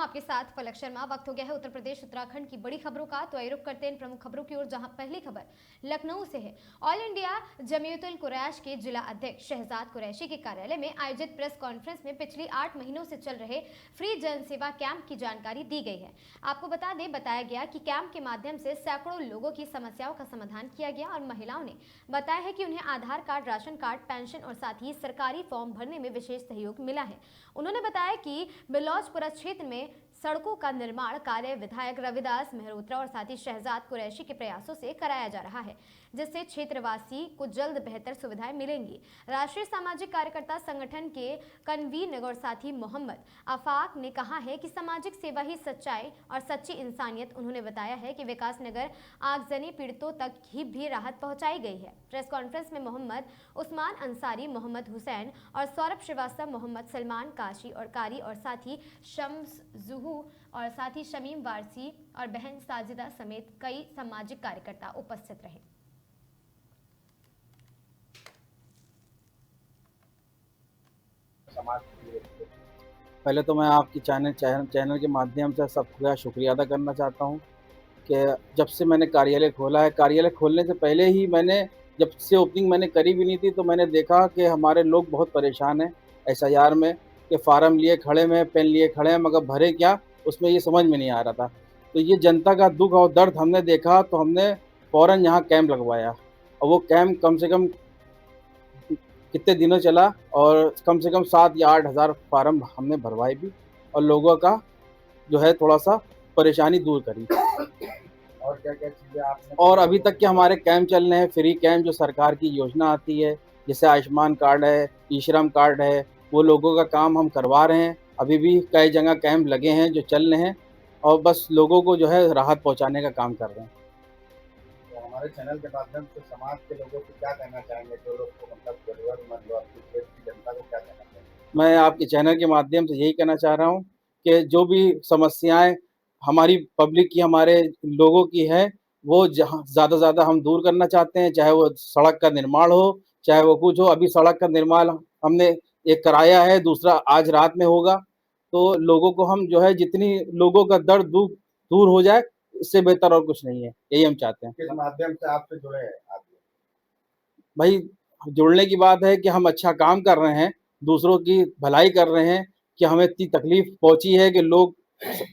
आपके साथ पलक शर्मा। वक्त हो गया है उत्तर प्रदेश उत्तराखंड की बड़ी खबरों का, तो आइए रुक करते हैं इन प्रमुख खबरों की ओर, जहां पहली खबर लखनऊ से है। ऑल इंडिया जमीयतुल कुरैश के जिला अध्यक्ष शहजाद कुरैशी के कार्यालय में आयोजित प्रेस कॉन्फ्रेंस में पिछली 8 महीनों से चल रहे फ्री जनसेवा कैंप की जानकारी दी गई है। आपको बता दें, बताया गया कि कैंप के माध्यम से सैकड़ों लोगों की समस्याओं का समाधान किया गया और महिलाओं ने बताया है कि उन्हें आधार कार्ड, राशन कार्ड, पेंशन और साथ ही सरकारी फॉर्म भरने में विशेष सहयोग मिला है। उन्होंने बताया कि बिलौजपुरा क्षेत्र में सड़कों का निर्माण कार्य विधायक रविदास मेहरोत्रा और साथ ही शहजाद कुरैशी के प्रयासों से कराया जा रहा है, जिससे क्षेत्रवासी को जल्द बेहतर सुविधाएं मिलेंगी। राष्ट्रीय सामाजिक कार्यकर्ता संगठन के कन्वीनर और साथी मोहम्मद आफाक ने कहा है कि सामाजिक सेवा ही सच्चाई और सच्ची इंसानियत। उन्होंने बताया है कि विकासनगर आगजनी पीड़ितों तक भी राहत पहुंचाई गई है। प्रेस कॉन्फ्रेंस में मोहम्मद उस्मान अंसारी, मोहम्मद हुसैन और सौरभ श्रीवास्तव, मोहम्मद सलमान काशी और कारी और साथ ही शम्स जुहू और साथ ही शमीम वारसी और बहन साजिदा समेत कई सामाजिक कार्यकर्ता उपस्थित रहे। पहले तो मैं आपकी चैनल के माध्यम से सबका शुक्रिया अदा करना चाहता हूं कि जब से मैंने कार्यालय खोला है, कार्यालय खोलने से पहले ही जब से ओपनिंग मैंने करी भी नहीं थी, तो मैंने देखा कि हमारे लोग बहुत परेशान हैं एसआईआर में, कि फार्म लिए खड़े हैं, पेन लिए खड़े हैं, मगर भरे क्या उसमें ये समझ में नहीं आ रहा था। तो ये जनता का दुख और दर्द हमने देखा, तो हमने फ़ौरन यहाँ कैंप लगवाया और वो कैंप कम से कम कितने दिनों चला और कम से कम 7 या 8 हज़ार फार्म हमने भरवाए भी और लोगों का जो है थोड़ा सा परेशानी दूर करी। और क्या-क्या चीज़ें आपने और अभी तक के हमारे कैंप चल रहे हैं, फ्री कैंप जो सरकार की योजना आती है, जैसे आयुष्मान कार्ड है, ई-श्रम कार्ड है, वो लोगों का काम हम करवा रहे हैं। अभी भी कई जगह कैंप लगे हैं जो चल रहे हैं और बस लोगों को जो है राहत पहुंचाने का काम कर रहे हैं। तो हमारे चैनल के माध्यम से समाज के लोगों को क्या कहना चाहेंगे, जो लोग को मतलब ज़रूरतमंद हो, आपके क्षेत्र की जनता को क्या कहना चाहेंगे? मैं आपके चैनल के माध्यम से यही कहना चाह रहा हूँ कि जो भी समस्याएं हमारी पब्लिक की, हमारे लोगों की है, वो जहाँ ज़्यादा से ज़्यादा हम दूर करना चाहते हैं, चाहे वो सड़क का निर्माण हो, चाहे वो कुछ हो। अभी सड़क का निर्माण हमने एक कराया है, दूसरा आज रात में होगा। तो लोगों को हम जो है जितनी लोगों का दर्द दूर हो जाए, इससे बेहतर और कुछ नहीं है, यही हम चाहते हैं। किस माध्यम से आपसे जुड़े हैं आप लोग? भाई, जुड़ने की बात है कि हम अच्छा काम कर रहे हैं, दूसरों की भलाई कर रहे हैं, कि हमें इतनी तकलीफ पहुंची है कि लोग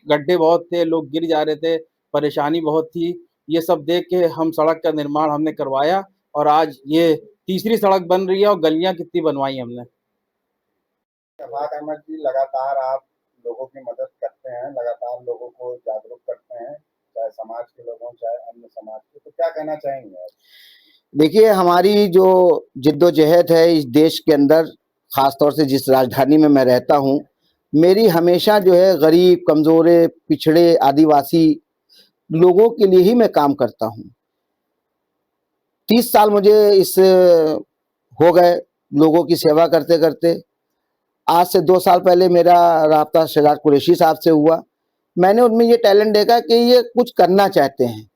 गड्ढे बहुत थे, लोग गिर जा रहे थे, परेशानी बहुत थी। ये सब देख के हम सड़क का निर्माण हमने करवाया और आज ये तीसरी सड़क बन रही है और गलियां कितनी बनवाई हमने। शहबाज अहमद जी, लगातार आप लोगों की मदद करते हैं, लगातार लोगों को जागरूक करते हैं, चाहे समाज के लोग हों, चाहे अन्य समाज के, तो क्या कहना चाहेंगे आप? देखिए, हमारी जो जिद्दोजहद है इस देश के अंदर, ख़ास तौर से जिस राजधानी में मैं रहता हूँ, मेरी हमेशा जो है गरीब, कमज़ोर, पिछड़े, आदिवासी लोगों के लिए ही मैं काम करता हूँ। 30 साल मुझे इस हो गए लोगों की सेवा करते-करते। आज से 2 साल पहले मेरा राब्ता शहजाद कुरैशी साहब से हुआ। मैंने उनमें ये टैलेंट देखा कि ये कुछ करना चाहते हैं।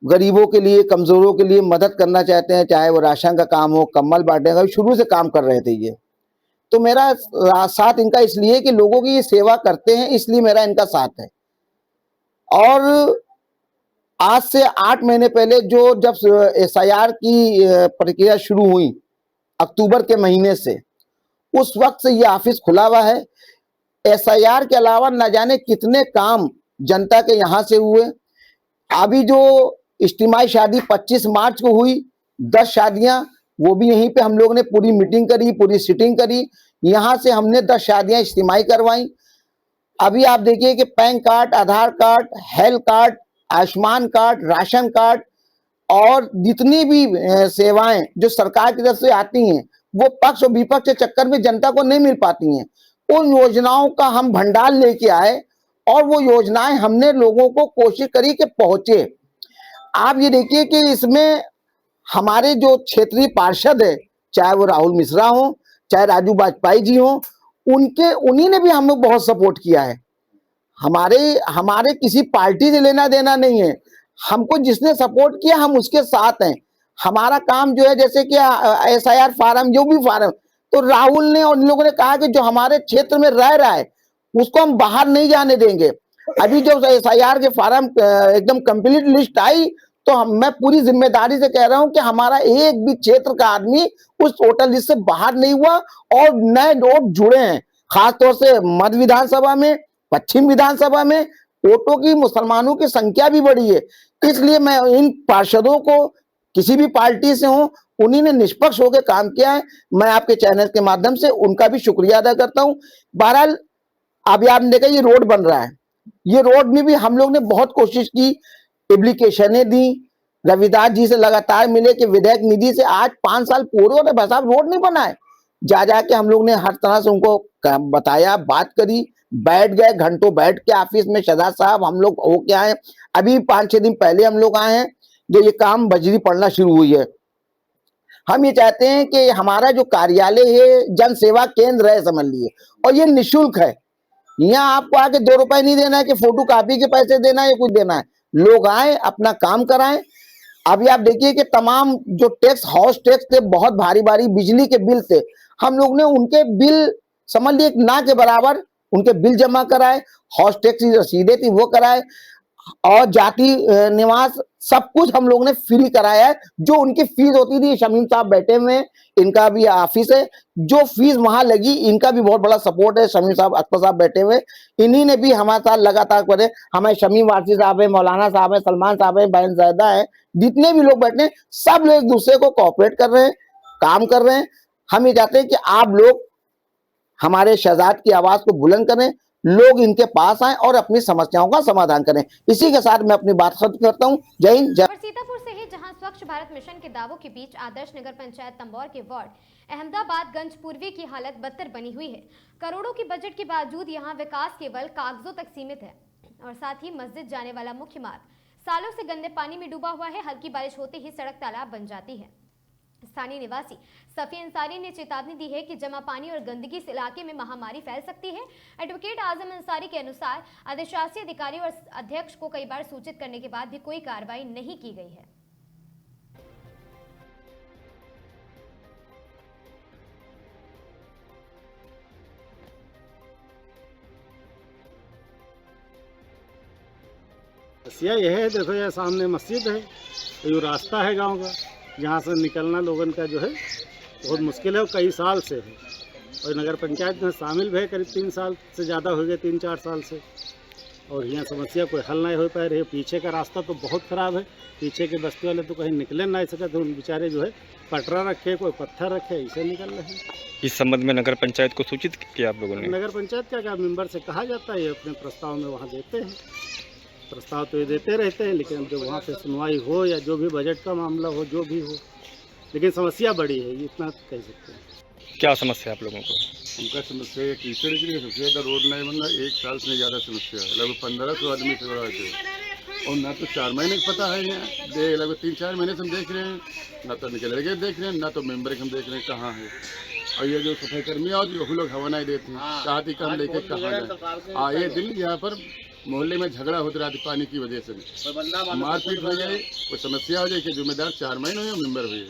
गरीबों के लिए, कमज़ोरों के लिए मदद करना चाहते हैं, चाहे वो राशन का काम हो, कंबल बाँटने का, शुरू से काम कर रहे थे ये। तो मेरा साथ इनका इसलिए कि लोगों की ये सेवा करते हैं, इसलिए मेरा इनका साथ है। और आज से 8 महीने पहले जब एसआईआर की प्रक्रिया शुरू हुई, अक्टूबर के महीने से, उस वक्त से ये ऑफिस खुला हुआ है। एसआईआर के अलावा न जाने कितने काम जनता के यहाँ से हुए। अभी जो इज्तिमाई शादी 25 मार्च को हुई, 10 शादियां, वो भी यहीं पे हम लोग ने पूरी मीटिंग करी, पूरी सिटिंग करी। यहाँ से हमने 10 शादियां इज्तिमाई करवाई। अभी आप देखिए कि PAN card, Aadhaar card, health card, Ayushman card, ration card और जितनी भी सेवाएं जो सरकार की तरफ से आती हैं, वो पक्ष और विपक्ष के चक्कर में जनता को नहीं मिल पाती हैं। उन योजनाओं का हम भंडार लेके आए और वो योजनाएं हमने लोगों को कोशिश करी कि पहुंचे। आप ये देखिए कि इसमें हमारे जो क्षेत्रीय पार्षद है, चाहे वो राहुल मिश्रा हो, चाहे राजू वाजपेयी जी हो, उन्हीं ने भी हमें बहुत सपोर्ट किया है। हमारे किसी पार्टी से लेना देना नहीं है। हमको जिसने सपोर्ट किया, हम उसके साथ हैं। हमारा काम जो है, जैसे कि एसआईआर फार्म, जो भी फार्म, तो राहुल ने और इन लोगों ने कहा कि जो हमारे क्षेत्र में रह रहा है उसको हम बाहर नहीं जाने देंगे। अभी जो SIR के फार्म एकदम कंप्लीट लिस्ट आई, तो मैं पूरी जिम्मेदारी से कह रहा हूं कि हमारा एक भी क्षेत्र का आदमी उस वोटर लिस्ट से बाहर नहीं हुआ और नए वोट जुड़े हैं। खासतौर से मध्य विधानसभा में, पश्चिम विधानसभा में वोटों की, मुसलमानों की संख्या भी बढ़ी है। इसलिए मैं इन पार्षदों को, किसी भी पार्टी से हो, उन्हीं ने निष्पक्ष होकर काम किया है। मैं आपके चैनल के माध्यम से उनका भी शुक्रिया अदा करता हूं। बहरहाल अभी आपने देखा ये रोड बन रहा है, ये रोड में भी हम लोग ने बहुत कोशिश की, एप्लीकेशनें दी, रविदास जी से लगातार मिले कि विधायक निधि से आज 5 साल पूरे हो रहे, भाई साहब रोड नहीं बना है। जा जाके हम लोग ने हर तरह से उनको बताया, बात करी, बैठ गए, घंटों बैठ के ऑफिस में शहजाद साहब हम लोग होके आए। अभी 5-6 दिन पहले हम लोग आए हैं, जो ये काम बजरी पड़ना शुरू हुई है। हम ये चाहते हैं कि हमारा जो कार्यालय है जन सेवा केंद्र है, समझ लिए, और ये निःशुल्क है। यहाँ आपको आके 2 रुपए नहीं देना है कि फोटो कॉपी के पैसे देना है या कुछ देना है। लोग आए, अपना काम कराएं। अभी आप देखिए कि तमाम जो टैक्स, हाउस टैक्स थे, बहुत भारी भारी बिजली के बिल थे, हम लोग ने उनके बिल समझ लिए ना के बराबर उनके बिल जमा कराए, हाउस टैक्स की रसीदें थी वो कराए, और जाति निवास सब कुछ हम लोग ने फ्री कराया है। जो उनकी फीस होती थी, शमीम साहब बैठे हुए हैं, इनका भी ऑफिस है, जो फीस वहां लगी, इनका भी बहुत बड़ा सपोर्ट है। शमीम साहब, अख्तर साहब बैठे हुए, इन्हीं ने भी हमारे साथ लगातार करे। हमें शमीम वारसी साहब है, मौलाना साहब है, सलमान साहब है, बहन ज़ैदा है, जितने भी लोग बैठे हैं, सब लोग एक दूसरे को कोऑपरेट कर रहे हैं, काम कर रहे हैं। हम ये चाहते हैं कि आप लोग हमारे शहजाद की आवाज को बुलंद करें, लोग इनके पास आए और अपनी समस्याओं का समाधान करें। इसी के साथ मैं अपनी बात खत्म करता हूं। जय हिंद, जय। खबर सीतापुर से है, जहां स्वच्छ भारत मिशन के दावों के बीच आदर्श नगर पंचायत तंबौर के वार्ड अहमदाबादगंज पूर्वी की हालत बदतर बनी हुई है। करोड़ों की बजट के बावजूद यहां विकास केवल कागजों तक सीमित है और साथ ही मस्जिद जाने वाला मुख्य मार्ग सालों से गंदे पानी में डूबा हुआ है। हल्की बारिश होते ही सड़क तालाब बन जाती है। स्थानीय निवासी सफी अंसारी ने चेतावनी दी है कि जमा पानी और गंदगी से इलाके में महामारी फैल सकती है। एडवोकेट आजम अंसारी के अनुसार अधिशासी अधिकारी और अध्यक्ष को कई बार सूचित करने के बाद भी कोई कार्रवाई नहीं की गई है। समस्या यह है, देखो यह सामने मस्जिद है, ये रास्ता है गांव का, जहाँ से निकलना लोगों का जो है बहुत मुश्किल है और कई साल से है। और नगर पंचायत में शामिल भी है, करीब 3 साल से ज़्यादा हो गए, 3-4 साल से, और यहाँ समस्या कोई हल नहीं हो पा रही है। पीछे का रास्ता तो बहुत ख़राब है, पीछे के बस्ती वाले तो कहीं निकले नहीं सकते, तो उन बेचारे जो है पटरा रखे, कोई पत्थर रखे, ऐसे निकल रहे हैं। इस संबंध में नगर पंचायत को सूचित किया आप लोगों ने? नगर पंचायत का मेंबर से कहा जाता है, अपने प्रस्ताव में वहाँ देते हैं, प्रस्ताव तो ये देते रहते हैं, लेकिन जब वहाँ पे सुनवाई हो या जो भी बजट का मामला हो, जो भी हो, लेकिन समस्या बड़ी है, इतना कह सकते हैं। क्या समस्या है आप लोगों को? उनका समस्या है कीचड़ के लिए, सबसे ज़्यादा रोड नहीं बनना, 1 साल से ज़्यादा समस्या है। लगभग 1500 आदमी से बड़ा है, और ना तो 4 महीने का पता है, यहाँ लगभग 3-4 महीने से हम देख रहे हैं, ना तो निकल गए देख रहे हैं, ना तो मेम्बर हम देख रहे हैं कहाँ है। और ये जो सफाई कर्मी और वो लोग हवा नहीं देते हैं, चाहती कम लेके कहाँ जाए। आए दिन यहाँ पर मोहल्ले में झगड़ा होता रहा पानी की वजह से, मारपीट हो जाए, कोई समस्या हो जाए कि जिम्मेदार 4 महीने हुए, मेम्बर हुए।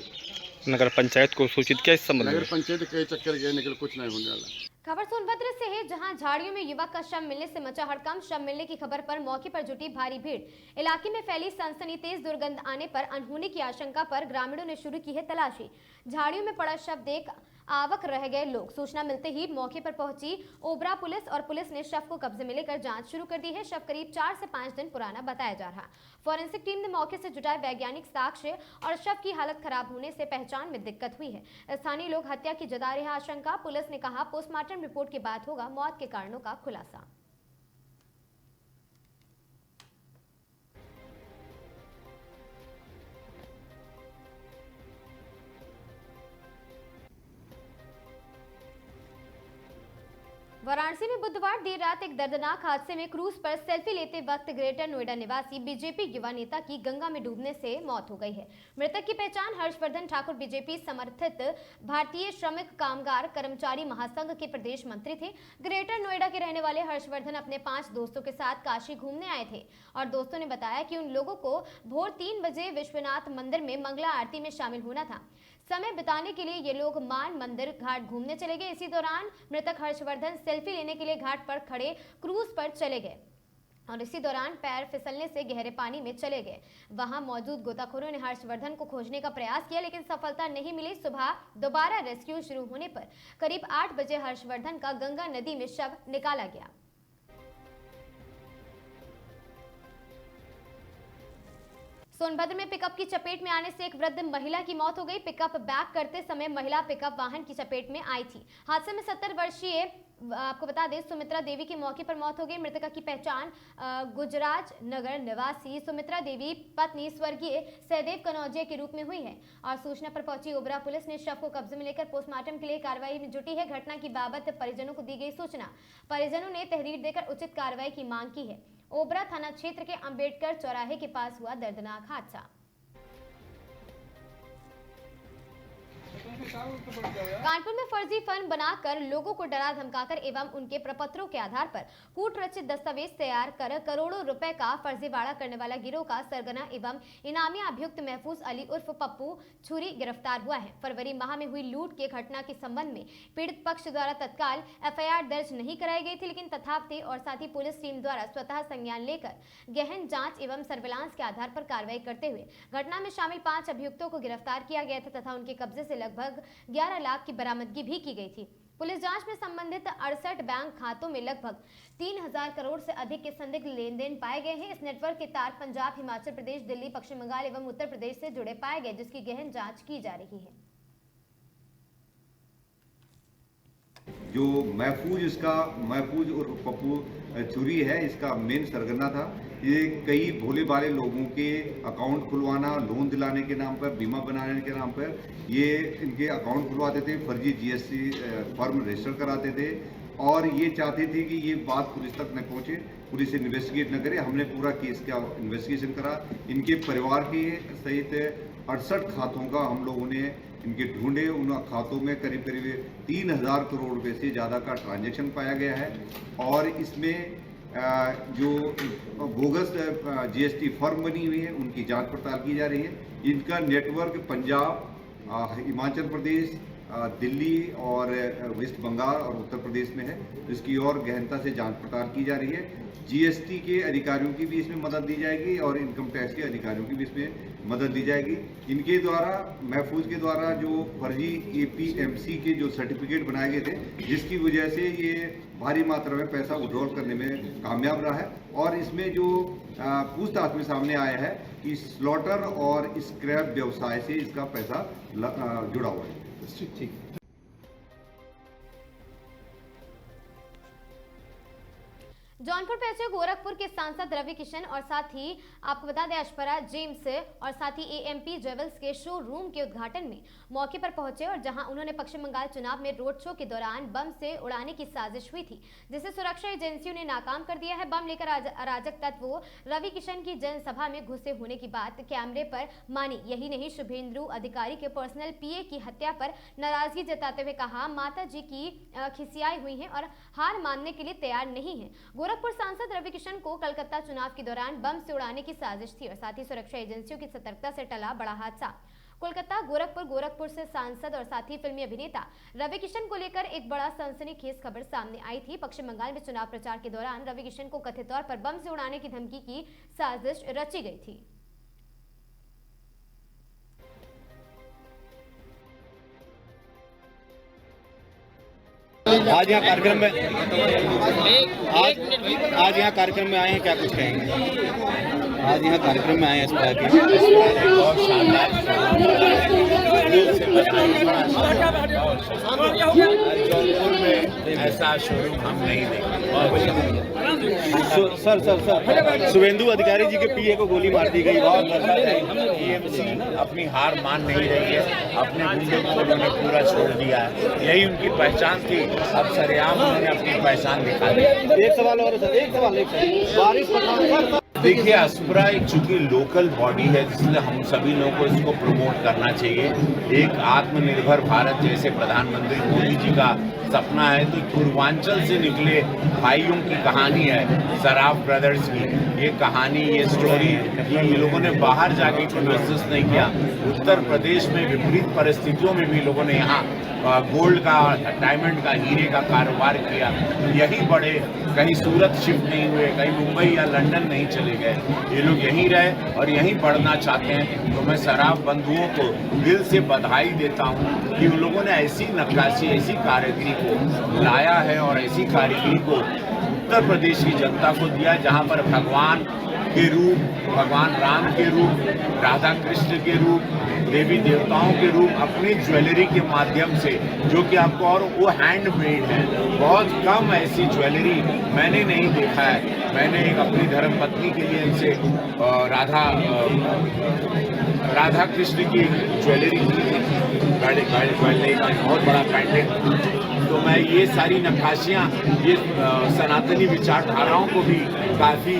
नगर पंचायत को सूचित किया इस संबंध में? नगर पंचायत कई चक्कर गए, निकल कुछ नहीं होने वाला। खबर सोनभद्र से है, जहां झाड़ियों में युवक का शव मिलने से मचा हड़कंप। शव मिलने की खबर पर मौके पर जुटी भारी भीड़। इलाके में फैली सनसनीखेज दुर्गंध आने पर अनहोनी की आशंका पर ग्रामीणों ने शुरू की है तलाशी। झाड़ियों में पड़ा शव देख आवक रह गए लोग। सूचना मिलते ही मौके पर पहुंची ओबरा पुलिस और पुलिस ने शव को कब्जे में लेकर जांच शुरू कर दी है। शव करीब 4 से 5 दिन पुराना बताया जा रहा। फॉरेंसिक टीम ने मौके से जुटाए वैज्ञानिक साक्ष्य और शव की हालत खराब होने से पहचान में दिक्कत हुई है। स्थानीय लोग हत्या की जता रहे आशंका। पुलिस ने कहा पोस्टमार्टम रिपोर्ट के बाद होगा मौत के कारणों का खुलासा। वाराणसी में बुधवार देर रात एक दर्दनाक हादसे में क्रूज पर सेल्फी लेते वक्त ग्रेटर नोएडा निवासी बीजेपी युवा नेता की गंगा में डूबने से मौत हो गई है। मृतक की पहचान हर्षवर्धन ठाकुर बीजेपी समर्थित भारतीय श्रमिक कामगार कर्मचारी महासंघ के प्रदेश मंत्री थे। ग्रेटर नोएडा के रहने वाले हर्षवर्धन अपने 5 दोस्तों के साथ काशी घूमने आए थे और दोस्तों ने बताया कि उन लोगों को भोर 3 बजे विश्वनाथ मंदिर में मंगला आरती में शामिल होना था। समय बिताने के लिए ये लोग मान मंदिर घाट घूमने चले गए। इसी दौरान मृतक हर्षवर्धन सेल्फी लेने के लिए घाट पर खड़े क्रूज पर चले गए और इसी दौरान पैर फिसलने से गहरे पानी में चले गए। वहां मौजूद गोताखोरों ने हर्षवर्धन को खोजने का प्रयास किया, लेकिन सफलता नहीं मिली। सुबह दोबारा रेस्क्यू शुरू होने पर करीब 8 बजे हर्षवर्धन का गंगा नदी में शव निकाला गया। सोनभद्र में पिकअप की चपेट में आने से एक वृद्ध महिला की मौत हो गई। पिकअप बैक करते समय महिला पिकअप वाहन की चपेट में आई थी। हादसे में 70 वर्षीय आपको बता दें सुमित्रा देवी की मौके पर मौत हो गई। मृतका की पहचान गुजराज नगर निवासी सुमित्रा देवी पत्नी स्वर्गीय सहदेव कनौजिया के रूप में हुई है और सूचना पर पहुंची ओबरा पुलिस ने शव को कब्जे में लेकर पोस्टमार्टम के लिए कार्रवाई में जुटी है। घटना की बाबत परिजनों को दी गई सूचना, परिजनों ने तहरीर देकर उचित कार्रवाई की मांग की है। ओबरा थाना क्षेत्र के अंबेडकर चौराहे के पास हुआ दर्दनाक हादसा। कानपुर में फर्जी फर्म बनाकर लोगों को डरा धमकाकर एवं उनके प्रपत्रों के आधार पर कूट रचित दस्तावेज तैयार कर करोड़ों रुपए का फर्जीवाड़ा करने वाला गिरोह का सरगना एवं इनामी अभियुक्त महफूज अली उर्फ पप्पू छुरी गिरफ्तार हुआ है। फरवरी माह में हुई लूट के घटना के संबंध में पीड़ित पक्ष द्वारा तत्काल एफआईआर दर्ज नहीं कराई गई थी, लेकिन तथापि और साथ ही पुलिस टीम द्वारा स्वतः संज्ञान लेकर गहन जांच एवं सर्विलांस के आधार पर कार्रवाई करते हुए घटना में शामिल 5 अभियुक्तों को गिरफ्तार किया गया था तथा उनके कब्जे से लगभग 11 लाख की बरामदगी भी की गई थी। पुलिस जांच में संबंधित 68 बैंक खातों में लगभग 3000 करोड़ से अधिक के संदिग्ध लेन देन पाए गए हैं। इस नेटवर्क के तार पंजाब, हिमाचल प्रदेश, दिल्ली, पश्चिम बंगाल एवं उत्तर प्रदेश से जुड़े पाए गए, जिसकी गहन जांच की जा रही है। जो महफूज और पप्पू छुरी है, इसका मेन सरगना था। ये कई भोले भाले लोगों के अकाउंट खुलवाना, लोन दिलाने के नाम पर, बीमा बनाने के नाम पर ये इनके अकाउंट खुलवाते थे, फर्जी जीएसटी फर्म रजिस्टर कराते थे और ये चाहते थे कि ये बात पुलिस तक न पहुंचे, पुलिस इन्वेस्टिगेट न करे। हमने पूरा केस का इन्वेस्टिगेशन करा। इनके परिवार के सहित 68 खातों का हम लोगों ने इनके ढूंढे। उन खातों में करीब 3000 करोड़ रुपए से ज़्यादा का ट्रांजैक्शन पाया गया है और इसमें जो बोगस जीएसटी फर्म बनी हुई है उनकी जांच पड़ताल की जा रही है। इनका नेटवर्क पंजाब, हिमाचल प्रदेश, दिल्ली और वेस्ट बंगाल और उत्तर प्रदेश में है। इसकी और गहनता से जांच पड़ताल की जा रही है। जीएसटी के अधिकारियों की भी इसमें मदद दी जाएगी और इनकम टैक्स के अधिकारियों की भी इसमें मदद दी जाएगी। इनके द्वारा, महफूज के द्वारा जो फर्जी एपीएमसी के जो सर्टिफिकेट बनाए गए थे, जिसकी वजह से ये भारी मात्रा में पैसा विड्रॉल करने में कामयाब रहा है और इसमें जो पूछताछ में सामने आया है कि स्लॉटर और स्क्रैप व्यवसाय से इसका पैसा जुड़ा हुआ है। ठीक। जौनपुर पहुंचे गोरखपुर के सांसद रवि किशन और साथ ही आपको बता दें अशफरा जेम्स और साथ ही एएमपी ज्वेल्स के शोरूम के उद्घाटन में मौके पर पहुंचे और जहां उन्होंने पश्चिम बंगाल चुनाव में रोड शो के दौरान बम से उड़ाने की साजिश हुई थी, जिसे सुरक्षा एजेंसियों ने नाकाम कर दिया है। बम लेकर अराजक तत्वों रवि किशन की जनसभा में घुसे होने की बात कैमरे पर मानी। यही नहीं, शुभेंदु अधिकारी के पर्सनल पीए की हत्या पर नाराजगी जताते हुए कहा, माता जी की खिसियाई हुई है और हार मानने के लिए तैयार नहीं है। गोरखपुर सांसद रवि किशन को कलकत्ता चुनाव के दौरान बम से उड़ाने की साजिश थी और साथ ही सुरक्षा एजेंसियों की सतर्कता से टला बड़ा हादसा। कोलकाता गोरखपुर से सांसद और साथ ही फिल्मी अभिनेता रवि किशन को लेकर एक बड़ा सनसनीखेज खबर सामने आई थी। पश्चिम बंगाल में चुनाव प्रचार के दौरान रवि किशन को कथित तौर पर बम से उड़ाने की धमकी की साजिश रची गई थी। आज यहाँ कार्यक्रम में आज यहाँ कार्यक्रम में आए हैं, क्या कुछ कहेंगे? आज यहाँ कार्यक्रम में आए हैं इस तरह के बहुत शानदार जौनपुर में ऐसा शोरूम हम नहीं देखेंगे। सर शुभेंदु अधिकारी जी के पीए को गोली मार दी गई। एएमसी अपनी हार मान नहीं रही है, अपने गुंडों को उन्होंने पूरा छोड़ दिया है। यही उनकी पहचान थी। अब सरेआम उन्होंने अपनी पहचान दिखा दी। एक सवाल और सर, एक सवाल बारिश देखिए, अस्परा एक चूंकि लोकल बॉडी है, इसलिए हम सभी लोगों को इसको प्रमोट करना चाहिए। एक आत्मनिर्भर भारत जैसे प्रधानमंत्री मोदी जी का सपना है। तो पूर्वांचल से निकले भाइयों की कहानी है, सराफ ब्रदर्स की। ये कहानी, ये स्टोरी ये लोगों ने बाहर जाके कोई महसूस नहीं किया। उत्तर प्रदेश में विपरीत परिस्थितियों में भी लोगों ने यहाँ गोल्ड का, डायमंड का, हीरे का कारोबार किया। यही बड़े, कहीं सूरत शिफ्ट नहीं हुए, कहीं मुंबई या लंदन नहीं चले गए, ये लोग यहीं रहे और यहीं बढ़ना चाहते हैं। तो मैं सराफ बंधुओं को दिल से बधाई देता हूँ कि उन लोगों ने ऐसी नक्काशी, ऐसी कारीगरी को लाया है और ऐसी कारीगरी को उत्तर प्रदेश की जनता को दिया, जहाँ पर भगवान के रूप, भगवान राम के रूप, राधा कृष्ण के रूप, देवी देवताओं के रूप अपनी ज्वेलरी के माध्यम से, जो कि आपको, और वो हैंडमेड है। बहुत कम ऐसी ज्वेलरी मैंने नहीं देखा है। मैंने एक अपनी धर्मपत्नी के लिए इनसे राधा कृष्ण की ज्वेलरी की थी, का बहुत बड़ा पैंडेंट। तो मैं ये सारी नक्काशियाँ, ये सनातनी विचारधाराओं को भी काफ़ी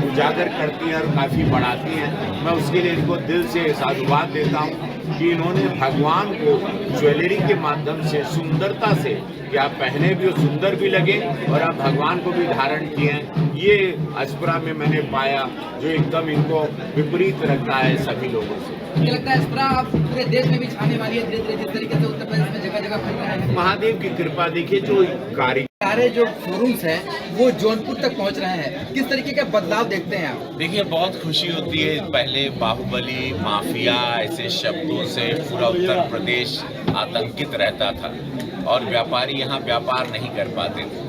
उजागर करती हैं और काफ़ी बढ़ाती हैं। मैं उसके लिए इनको दिल से साधुवाद देता हूँ कि इन्होंने भगवान को ज्वेलरी के माध्यम से, सुंदरता से, कि आप पहने भी हो, सुंदर भी लगे और आप भगवान को भी धारण किए हैं। ये अस्परा में मैंने पाया जो एकदम इनको विपरीत रखता है सभी लोगों से। मुझे लगता है अस्परा आप पूरे देश में भी छाने वाली है धीरे धीरे, जिस तरीके से उत्तर प्रदेश में जगह जगह फैल रहा है। महादेव की कृपा देखिए, जो सारे जो शोरूम्स हैं वो जौनपुर तक पहुंच रहे हैं, किस तरीके का बदलाव देखते हैं आप? देखिए, बहुत खुशी होती है। पहले बाहुबली, माफिया ऐसे शब्दों से पूरा उत्तर प्रदेश आतंकित रहता था और व्यापारी यहाँ व्यापार नहीं कर पाते थे,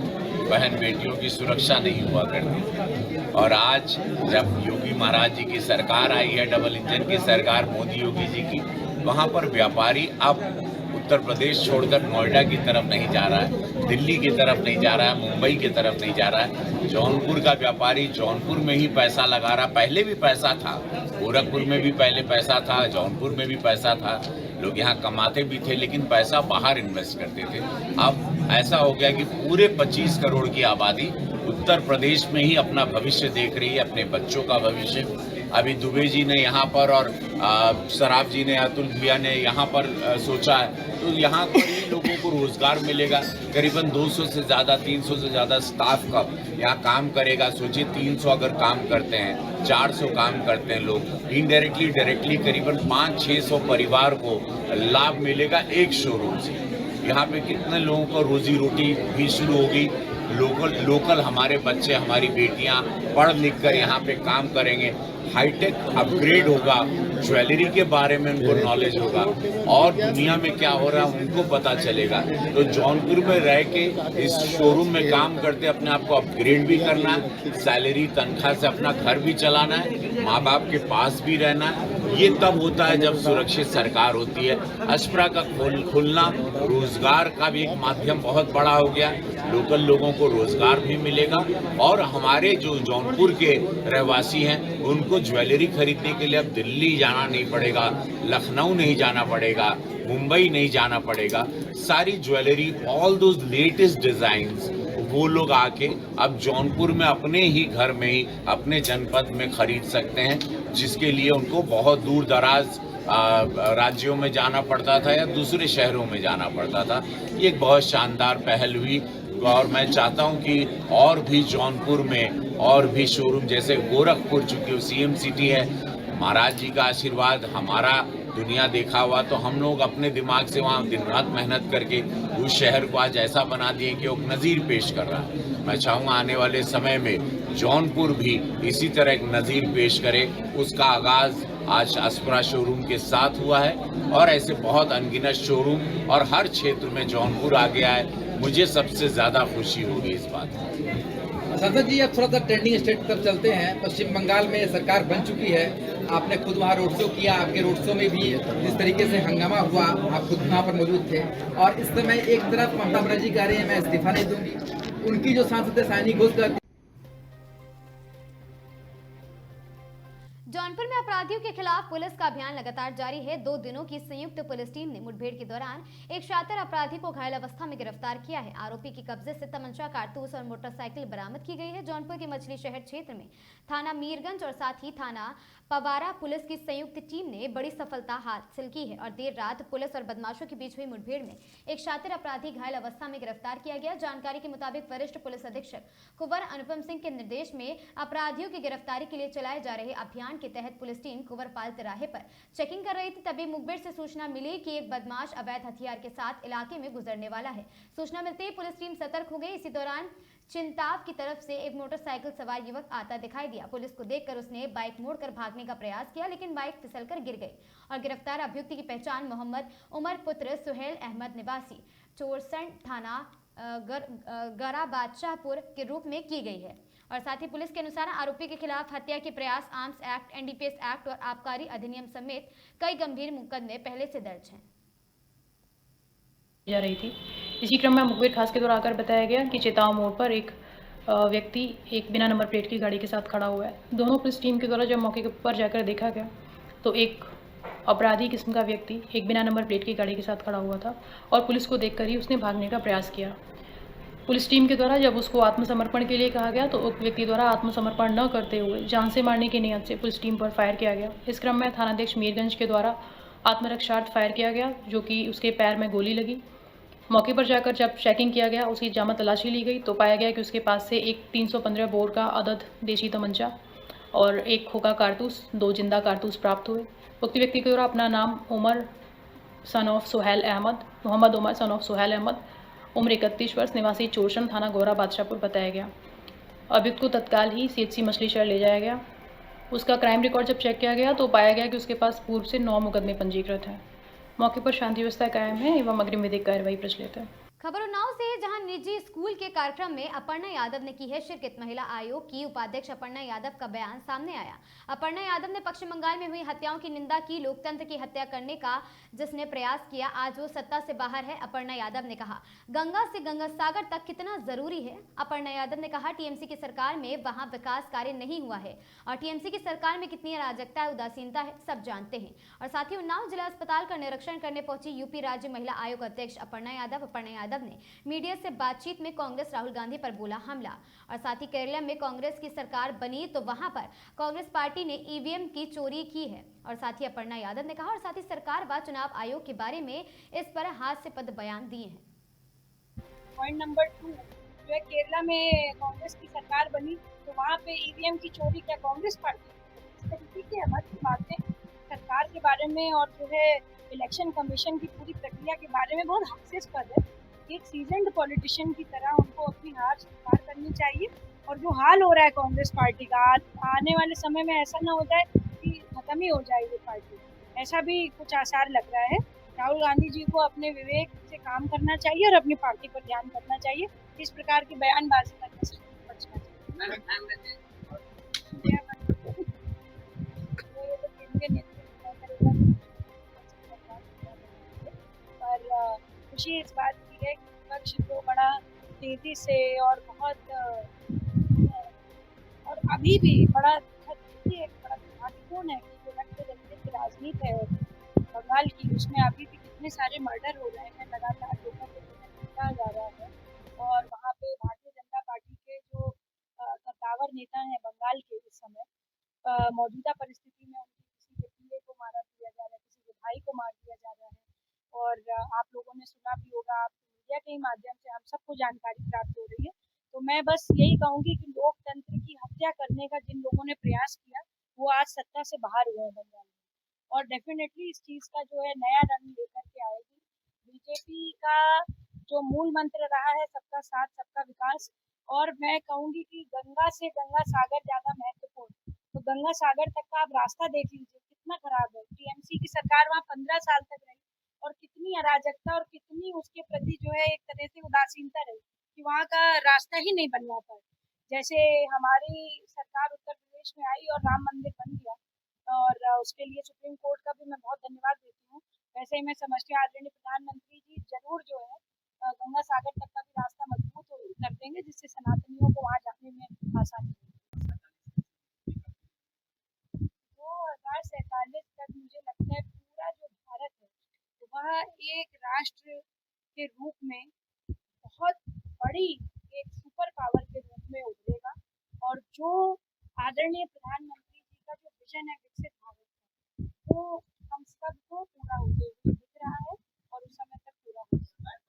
बहन बेटियों की सुरक्षा नहीं हुआ करती। और आज जब योगी महाराज जी की सरकार आई है, डबल इंजन की सरकार मोदी योगी जी की, वहाँ पर व्यापारी अब उत्तर प्रदेश छोड़कर नोएडा की तरफ नहीं जा रहा है, दिल्ली की तरफ नहीं जा रहा है, मुंबई की तरफ नहीं जा रहा है। जौनपुर का व्यापारी जौनपुर में ही पैसा लगा रहा। पहले भी पैसा था, गोरखपुर में भी पहले पैसा था, जौनपुर में भी पैसा था, लोग यहाँ कमाते भी थे, लेकिन पैसा बाहर इन्वेस्ट करते थे। अब ऐसा हो गया कि पूरे 25 करोड़ की आबादी उत्तर प्रदेश में ही अपना भविष्य देख रही है, अपने बच्चों का भविष्य। अभी दुबे जी ने यहाँ पर और सराफ जी ने, अतुल भैया ने यहाँ पर सोचा है, तो यहाँ पर ही लोगों को रोजगार मिलेगा। करीबन 200 से ज़्यादा, 300 से ज़्यादा स्टाफ का यहाँ काम करेगा। सोचिए, 300 अगर काम करते हैं, 400 काम करते हैं लोग, इनडायरेक्टली डायरेक्टली करीबन 500-600 परिवार को लाभ मिलेगा एक शोरूम से। यहाँ पे कितने लोगों को रोजी रोटी भी शुरू होगी। लोकल हमारे बच्चे, हमारी बेटियाँ पढ़ लिख कर यहाँ पे काम करेंगे। हाईटेक अपग्रेड होगा, ज्वेलरी के बारे में उनको नॉलेज होगा और दुनिया में क्या हो रहा है उनको पता चलेगा। तो जौनपुर में रह के इस शोरूम में काम करते अपने आप को अपग्रेड भी करना है, सैलरी तनख्वाह से अपना घर भी चलाना है, माँ बाप के पास भी रहना है। ये तब होता है जब सुरक्षित सरकार होती है। अस्परा का खुलना रोजगार का भी एक माध्यम बहुत बड़ा हो गया। लोकल लोगों को रोजगार भी मिलेगा और हमारे जो जौनपुर के रहवासी हैं उनको ज्वेलरी खरीदने के लिए अब दिल्ली जाना नहीं पड़ेगा, लखनऊ नहीं जाना पड़ेगा, मुंबई नहीं जाना पड़ेगा। सारी jewellery, all those latest designs, वो लोग आके अब जौनपुर में अपने ही घर में ही अपने जनपद में खरीद सकते हैं, जिसके लिए उनको बहुत दूर दराज राज्यों में जाना पड़ता था या दूसरे शहरों में जाना पड़ता था। ये एक बहुत शानदार पहल हुई और मैं चाहता हूं कि और भी जौनपुर में और भी शोरूम, जैसे गोरखपुर चूँकि सीएम सिटी है, महाराज जी का आशीर्वाद, हमारा दुनिया देखा हुआ, तो हम लोग अपने दिमाग से वहाँ दिन रात मेहनत करके उस शहर को आज ऐसा बना दिए कि वो नज़ीर पेश कर रहा है। मैं चाहूँगा आने वाले समय में जौनपुर भी इसी तरह एक नज़ीर पेश करे। उसका आगाज़ आज अस्परा शोरूम के साथ हुआ है और ऐसे बहुत अनगिनत शोरूम और हर क्षेत्र में जौनपुर आ गया है। मुझे सबसे ज़्यादा खुशी होगी इस बात में। संसद जी, अब थोड़ा सा ट्रेंडिंग स्टेट तक चलते हैं। पश्चिम बंगाल में सरकार बन चुकी है, आपने खुद वहाँ रोड शो किया, आपके रोड शो में भी जिस तरीके से हंगामा हुआ, आप खुद वहाँ पर मौजूद थे। और इस समय एक तरफ ममता बनर्जी कह रही है मैं इस्तीफा नहीं दूंगी, उनकी जो सांसद है साइनी घोष करती। जौनपुर में अपराधियों के खिलाफ पुलिस का अभियान लगातार जारी है। 2 दिनों की संयुक्त पुलिस टीम ने मुठभेड़ के दौरान एक शातिर अपराधी को घायल अवस्था में गिरफ्तार किया है। आरोपी के कब्जे से तमंचा, कारतूस और मोटरसाइकिल बरामद की गई है। जौनपुर के मछली शहर क्षेत्र में थाना मीरगंज और साथ ही थाना पवारा पुलिस की संयुक्त टीम ने बड़ी सफलता हासिल की है और देर रात पुलिस और बदमाशों के बीच हुई मुठभेड़ में एक शातिर अपराधी घायल अवस्था में गिरफ्तार किया गया। जानकारी के मुताबिक वरिष्ठ पुलिस अधीक्षक कुंवर अनुपम सिंह के निर्देश में अपराधियों की गिरफ्तारी के लिए चलाए जा रहे अभियान के तहत पुलिस टीम कुंवरपाल तिराहे पर चेकिंग कर रही थी। तभी मुखबिर से सूचना मिली कि एक बदमाश अवैध हथियार के साथ इलाके में गुजरने वाला है। सूचना मिलते ही पुलिस टीम सतर्क हो गई। इसी दौरान चिंताव की तरफ से एक मोटरसाइकिल सवार युवक आता दिखाई दिया। पुलिस को देखकर उसने बाइक मोड़कर भागने का प्रयास किया, लेकिन बाइक फिसलकर गिर गई और गिरफ्तार अभियुक्त की पहचान मोहम्मद उमर पुत्र सुहेल अहमद निवासी चोरसंड थाना गरा बादशाहपुर के रूप में की गई है। और साथ ही पुलिस के अनुसार आरोपी के खिलाफ हत्या के प्रयास, आर्म्स एक्ट, एनडीपीएस एक्ट और आबकारी अधिनियम समेत कई गंभीर मुकदमे पहले से दर्ज हैं। जा रही थी। इसी क्रम में मुखबिर खास के दौरान आकर बताया गया कि चेताव मोड़ पर एक व्यक्ति एक बिना नंबर प्लेट की गाड़ी के साथ खड़ा हुआ है। दोनों पुलिस टीम के द्वारा जब मौके पर जाकर देखा गया तो एक अपराधी किस्म का व्यक्ति एक बिना नंबर प्लेट की गाड़ी के साथ खड़ा हुआ था और पुलिस को देखकर ही उसने भागने का प्रयास किया। पुलिस टीम के द्वारा जब उसको आत्मसमर्पण के लिए कहा गया तो उस व्यक्ति द्वारा आत्मसमर्पण न करते हुए जान से मारने की नियत से पुलिस टीम पर फायर किया गया। इस क्रम में थानाध्यक्ष मीरगंज के द्वारा आत्मरक्षार्थ फायर किया गया, जो कि उसके पैर में गोली लगी। मौके पर जाकर जब चेकिंग किया गया, उसकी जामा तलाशी ली गई तो पाया गया कि उसके पास से एक 315 बोर का अदद देशी तमंचा और एक खोखा कारतूस, 2 जिंदा कारतूस प्राप्त हुए। उक्त व्यक्ति के द्वारा अपना नाम Umar son of Suhail Ahmad, Mohammad Umar son of Suhail Ahmad, उम्र 31 वर्ष, निवासी चोरसन, थाना गोरा बादशाहपुर बताया गया। अभियुक्त को तत्काल ही CHC मछली शहर ले जाया गया। उसका क्राइम रिकॉर्ड जब चेक किया गया तो पाया गया कि उसके पास पूर्व से 9 मुकदमे पंजीकृत हैं। मौके पर शांति व्यवस्था कायम है एवं अग्रिम विधिक कार्रवाई प्रचलित है। खबर उन्नाव से है, जहां निजी स्कूल के कार्यक्रम में अपर्णा यादव ने की है शिरकत। महिला आयोग की उपाध्यक्ष अपर्णा यादव का बयान सामने आया। अपर्णा यादव ने पश्चिम बंगाल में हुई हत्याओं की निंदा की। लोकतंत्र की हत्या करने का जिसने प्रयास किया आज वो सत्ता से बाहर है। अपर्णा यादव ने कहा, गंगा से गंगा सागर तक कितना जरूरी है। अपर्णा यादव ने कहा, टीएमसी की सरकार में वहां विकास कार्य नहीं हुआ है और टीएमसी की सरकार में कितनी अराजकता, उदासीनता है, सब जानते हैं। और साथ ही उन्नाव जिला अस्पताल का निरीक्षण करने पहुंची यूपी राज्य महिला आयोग अध्यक्ष अपर्णा यादव ने मीडिया से बातचीत में कांग्रेस राहुल गांधी पर बोला हमला। और साथ ही केरला में कांग्रेस की सरकार बनी तो वहां पर कांग्रेस पार्टी ने ईवीएम की चोरी की है। और साथ ही अपर्णा यादव ने कहा, और साथ ही सरकार व चुनाव आयोग के बारे में इस पर हास्यास्पद बयान दिए हैं। पॉइंट नंबर 2 जो है, केरला में कांग्रेस की सरकार बनी तो वहाँ पे ईवीएम की चोरी क्या कांग्रेस पार्टी, इस तरीके की हमारी बातें सरकार के बारे में और जो है इलेक्शन कमीशन की पूरी प्रक्रिया के बारे में बहुत हास्यास्पद है। एक सीजन्ड पॉलिटिशियन की तरह उनको अपनी हार स्वीकार करनी चाहिए और जो हाल हो रहा है कांग्रेस पार्टी का, आने वाले समय में ऐसा ना हो जाए कि खत्म ही हो जाए ये पार्टी, ऐसा भी कुछ आसार लग रहा है। राहुल गांधी जी को अपने विवेक से काम करना चाहिए और अपनी पार्टी पर ध्यान करना चाहिए। इस प्रकार की बयानबाजी करने से बचना चाहिए। पर खुशी इस बात की है कि विपक्ष को बड़ा तेजी से और बहुत और अभी भी बड़ा दुर्भाग्यपूर्ण है कि जो रक्त जलने की राजनीति है बंगाल की, उसमें अभी भी कितने सारे मर्डर हो रहे हैं, लगातार लोगों को पीटा जा रहा है। और वहाँ पे भारतीय जनता पार्टी के जो कद्दावर नेता हैं बंगाल के इस समय मौजूदा परिस्थिति में उनकी किसी के पीए को मारा दिया जा रहा है, किसी के भाई को मार दिया जा रहा है। और आप लोगों ने सुना भी होगा, आप मीडिया के माध्यम से हम सबको जानकारी प्राप्त हो रही है। तो मैं बस यही कहूँगी कि लोकतंत्र की हत्या करने का जिन लोगों ने प्रयास किया वो आज सत्ता से बाहर हुए हैं बंगाल में और डेफिनेटली इस चीज़ का जो है नया रंग लेकर के आएगी। बीजेपी का जो मूल मंत्र रहा है सबका साथ सबका विकास, और मैं कहूँगी कि गंगा से गंगा सागर ज़्यादा महत्वपूर्ण, तो गंगा सागर तक का आप रास्ता देख लीजिए कितना खराब है। टीएमसी की सरकार वहाँ 15 साल तक रही और कितनी अराजकता और कितनी उसके प्रति जो है एक तरह से उदासीनता रही कि वहाँ का रास्ता ही नहीं बनवा पाए। जैसे हमारी सरकार उत्तर प्रदेश में आई और राम मंदिर बन गया और उसके लिए सुप्रीम कोर्ट का भी मैं बहुत धन्यवाद देती हूँ। वैसे ही मैं समझती हूँ आदरणीय प्रधानमंत्री जी जरूर जो है गंगा सागर तक का भी रास्ता मजबूत कर देंगे, जिससे सनातनियों को वहाँ जाने में आसानी होगी। तो 2045 तक मुझे लगता है पूरा जो भारत है वह एक राष्ट्र के रूप में बहुत बड़ी एक सुपर पावर के रूप में उभरेगा। और जो आदरणीय प्रधानमंत्री जी का जो विजन है विकसित भारत का, वो हम सबको पूरा होते हुए दिख रहा है और उस समय तक पूरा हो सकता है।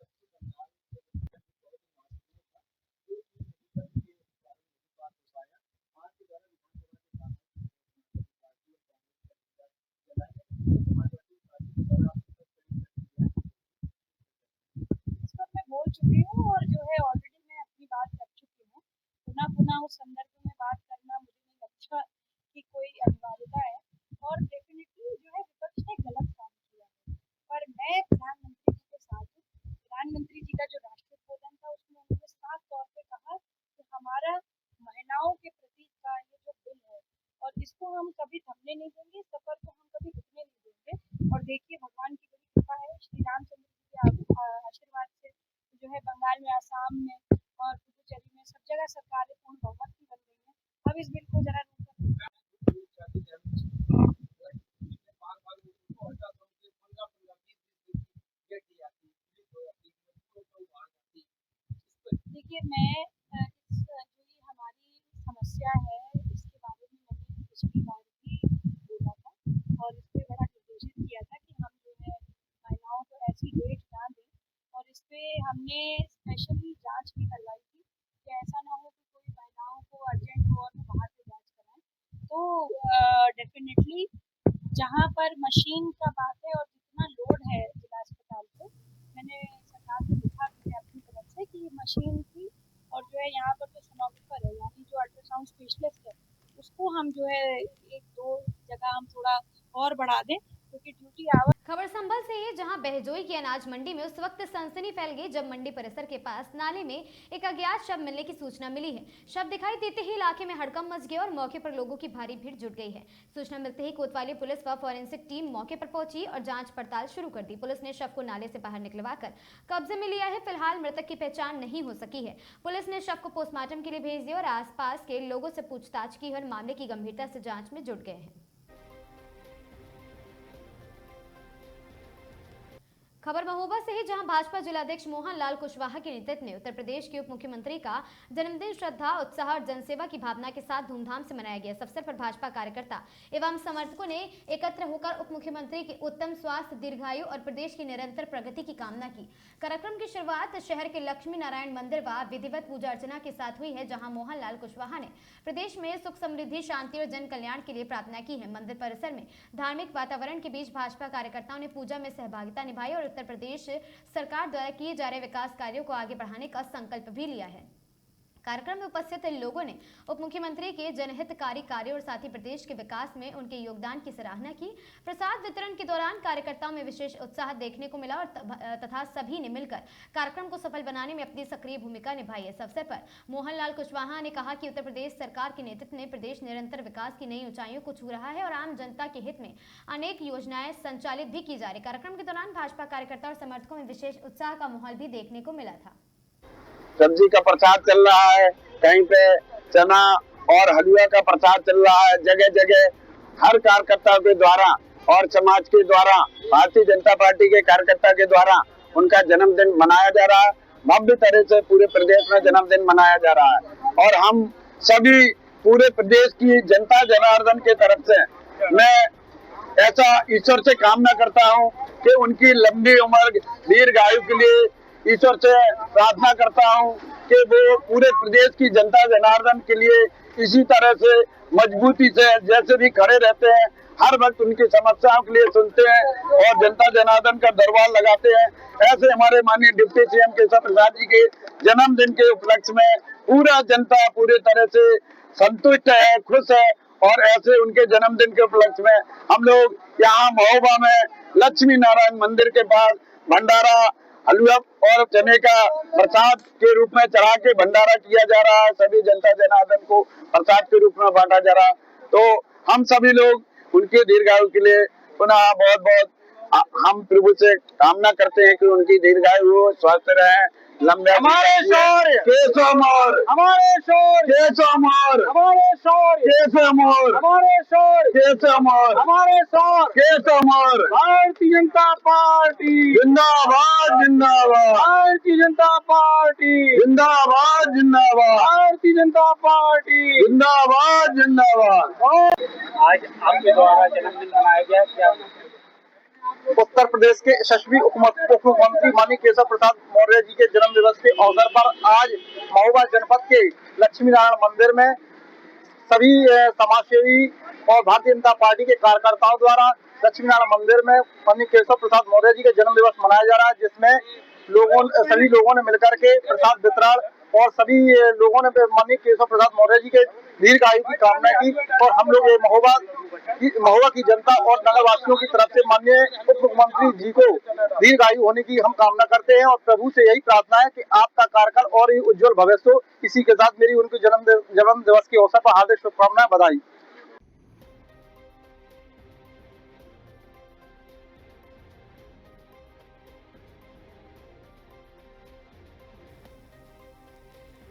इस पर मैं बोल चुकी हूँ और जो है ऑलरेडी मैं अपनी बात रख चुकी हूँ। पुनः उस संदर्भ में बात करना मुझे नहीं लगता कि कोई अनिवार्यता है। और डेफिनेटली जो है विपक्ष ने गलत काम किया है, पर मैं प्रधानमंत्री जी के साथ हूँ। प्रधानमंत्री जी का जो राष्ट्रपति था उसमें उन्होंने साफ तौर पे कहा कि हमारा महिलाओं के प्रति का ये जो बिल है और इसको हम कभी थमने नहीं देंगे, सफर को हम कभी रुकने नहीं देंगे। और देखिए भगवान की बड़ी कृपा है, श्री रामचंद्र जी के आशीर्वाद से जो है बंगाल में, आसाम में और पुडुचेरी में सब जगह सरकारें पूर्ण बहुमत की बन गई हैं। अब इस बिल को जरा देखिए, मैं जो ये हमारी समस्या है इसके बारे में मैंने पिछली बार भी बोला था और इस पर बड़ा निर्देशित किया था कि हम जो है महिलाओं को ऐसी डेट ना दें। और इस पर हमने स्पेशली जांच भी करवाई थी कि ऐसा ना हो कि कोई महिलाओं को अर्जेंट हो और वो बाहर से जांच कराएं। तो डेफिनेटली जहाँ पर मशीन का बात है और जितना लोड है जिला अस्पताल पे, मैंने सरकार को लिखा है अपनी तरफ से कि मशीन की और जो है यहाँ पर जो सोनोग्राफर है यानी जो अल्ट्रासाउंड स्पेशलिस्ट है उसको हम जो है 1-2 जगह हम थोड़ा और बढ़ा दें क्योंकि ड्यूटी आवर। खबर संभल से है, जहां बहजोई की अनाज मंडी में उस वक्त सनसनी फैल गई जब मंडी परिसर के पास नाले में एक अज्ञात शव मिलने की सूचना मिली है। शव दिखाई देते ही इलाके में हड़कंप मच गया और मौके पर लोगों की भारी भीड़ जुट गई है। सूचना मिलते ही कोतवाली पुलिस व फॉरेंसिक टीम मौके पर पहुंची और जांच पड़ताल शुरू कर दी। पुलिस ने शव को नाले से बाहर निकलवाकर कब्जे में लिया है। फिलहाल मृतक की पहचान नहीं हो सकी है। पुलिस ने शव को पोस्टमार्टम के लिए भेज दिया और आसपास के लोगों से पूछताछ की और मामले की गंभीरता से जांच में जुट गए हैं। खबर महोबा से है, जहां भाजपा जिलाध्यक्ष मोहन लाल कुशवाहा के नेतृत्व में उत्तर प्रदेश के उप मुख्यमंत्री का जन्मदिन श्रद्धा, उत्साह और जनसेवा की भावना के साथ धूमधाम से मनाया गया। इस अवसर पर भाजपा कार्यकर्ता एवं समर्थकों ने एकत्र होकर उप मुख्यमंत्री के उत्तम स्वास्थ्य, दीर्घायु और प्रदेश की निरंतर प्रगति की कामना की। कार्यक्रम की शुरुआत शहर के लक्ष्मी नारायण मंदिर व विधिवत पूजा अर्चना के साथ हुई है, जहाँ मोहन लाल कुशवाहा ने प्रदेश में सुख, समृद्धि, शांति और जन कल्याण के लिए प्रार्थना की है। मंदिर परिसर में धार्मिक वातावरण के बीच भाजपा कार्यकर्ताओं ने पूजा में सहभागिता निभाई और उत्तर प्रदेश सरकार द्वारा किए जा रहे विकास कार्यों को आगे बढ़ाने का संकल्प भी लिया है। कार्यक्रम में उपस्थित लोगों ने उप मुख्यमंत्री के जनहितकारी कार्यों और साथ ही प्रदेश के विकास में उनके योगदान की सराहना की। प्रसाद वितरण के दौरान कार्यकर्ताओं में विशेष उत्साह देखने को मिला और तथा सभी ने मिलकर कार्यक्रम को सफल बनाने में अपनी सक्रिय भूमिका निभाई। इस अवसर पर मोहन लाल कुशवाहा ने कहा कि उत्तर प्रदेश सरकार के नेतृत्व में प्रदेश निरंतर विकास की नई ऊंचाइयों को छू रहा है और आम जनता के हित में अनेक योजनाएं संचालित भी की जा रही। कार्यक्रम के दौरान भाजपा कार्यकर्ता और समर्थकों में विशेष उत्साह का माहौल भी देखने को मिला था। सब्जी का प्रचार चल रहा है, कहीं पे चना और हलवा का प्रचार चल रहा है। जगह जगह हर कार्यकर्ता के द्वारा और समाज के द्वारा, भारतीय जनता पार्टी के कार्यकर्ता के द्वारा उनका जन्मदिन मनाया जा रहा है। भव्य तरह से पूरे प्रदेश में जन्मदिन मनाया जा रहा है और हम सभी पूरे प्रदेश की जनता जनार्दन के तरफ से मैं ऐसा ईश्वर से कामना करता हूं कि उनकी लंबी उम्र, दीर्घायु के लिए ईश्वर से प्रार्थना करता हूं कि वो पूरे प्रदेश की जनता जनार्दन के लिए इसी तरह से मजबूती से जैसे भी खड़े रहते हैं, हर वक्त उनकी समस्याओं के लिए सुनते हैं और जनता जनार्दन का दरबार लगाते हैं। ऐसे हमारे माननीय डिप्टी सीएम केशव प्रसाद जी के जन्मदिन के उपलक्ष्य में पूरा जनता पूरी तरह से संतुष्ट है, खुश है और ऐसे उनके जन्मदिन के उपलक्ष्य में हम लोग यहाँ महोबा में लक्ष्मी नारायण मंदिर के पास भंडारा, हलवा और चने का प्रसाद के रूप में चढ़ा के भंडारा किया जा रहा है। सभी जनता जनार्दन को प्रसाद के रूप में बांटा जा रहा है। तो हम सभी लोग उनके दीर्घायु के लिए पुनः बहुत बहुत हम प्रभु से कामना करते हैं कि उनकी दीर्घायु हो, स्वस्थ रहे, लंबे हमारे शौर्य केशव मोर, हमारे शौर्य केशव मोर, हमारे शौर्य केशव मोर, हमारे शौर्य केशव मोर, हमारे शौर्य केशव मोर। भारतीय जनता पार्टी जिंदाबाद जिंदाबाद, भारतीय जनता पार्टी जिंदाबाद जिंदाबाद, भारतीय जनता पार्टी जिंदाबाद जिंदाबाद। आज आपके द्वारा जन्मदिन मनाया गया क्या? उत्तर प्रदेश के यशस्वी उप मुख्यमंत्री माननीय केशव प्रसाद मौर्य जी के जन्म दिवस के अवसर पर आज महोबा जनपद के लक्ष्मी नारायण मंदिर में सभी समाजसेवी और भारतीय जनता पार्टी के कार्यकर्ताओं द्वारा लक्ष्मी नारायण मंदिर में माननीय केशव प्रसाद मौर्य जी के जन्म दिवस मनाया जा रहा है, जिसमें सभी लोगों ने मिलकर के प्रसाद वितरण और सभी लोगों ने माननीय केशव प्रसाद मौर्य जी के दीर्घायु की कामना की। और हम लोग महोबा की जनता और नगरवासियों की तरफ से माननीय उप मुख्यमंत्री जी को दीर्घायु होने की हम कामना करते हैं और प्रभु से यही प्रार्थना है कि आपका कार्यकाल और ही उज्जवल भविष्य हो। इसी के साथ मेरी उनके जन्म दिवस के अवसर पर हार्दिक शुभकामनाएं, बधाई।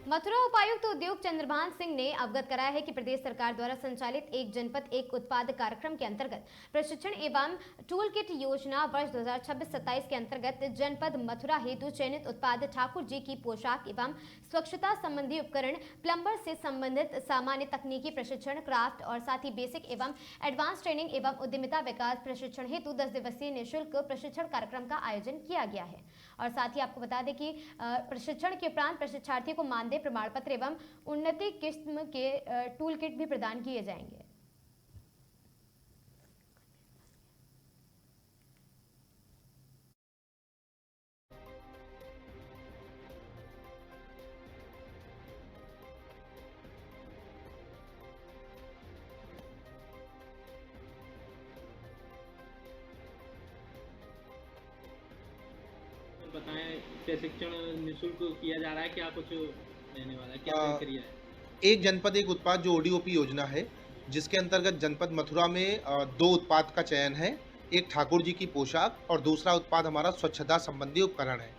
मथुरा उपायुक्त उद्योग चंद्रभान सिंह ने अवगत कराया है कि प्रदेश सरकार द्वारा संचालित एक जनपद एक उत्पाद कार्यक्रम के अंतर्गत प्रशिक्षण एवं टूल किट योजना वर्ष 2026-27 के अंतर्गत जनपद मथुरा हेतु चयनित उत्पाद ठाकुर जी की पोशाक एवं स्वच्छता संबंधी उपकरण, प्लम्बर से संबंधित सामान्य तकनीकी प्रशिक्षण, क्राफ्ट और साथ ही बेसिक एवं एडवांस ट्रेनिंग एवं उद्यमिता विकास प्रशिक्षण हेतु 10 दिवसीय निःशुल्क प्रशिक्षण कार्यक्रम का आयोजन किया गया है। और साथ ही आपको बता दें कि प्रशिक्षण के उपरांत प्रशिक्षार्थी को मानदेय प्रमाण पत्र एवं उन्नति किस्म के टूल किट भी प्रदान किए जाएंगे। बताएं, प्रशिक्षण निःशुल्क किया जा रहा है, क्या कुछ रहने वाला है, क्या प्रक्रिया है? एक जनपद एक उत्पाद जो ODOP योजना है, जिसके अंतर्गत जनपद मथुरा में 2 उत्पाद का चयन है। एक ठाकुर जी की पोशाक और दूसरा उत्पाद हमारा स्वच्छता संबंधी उपकरण है।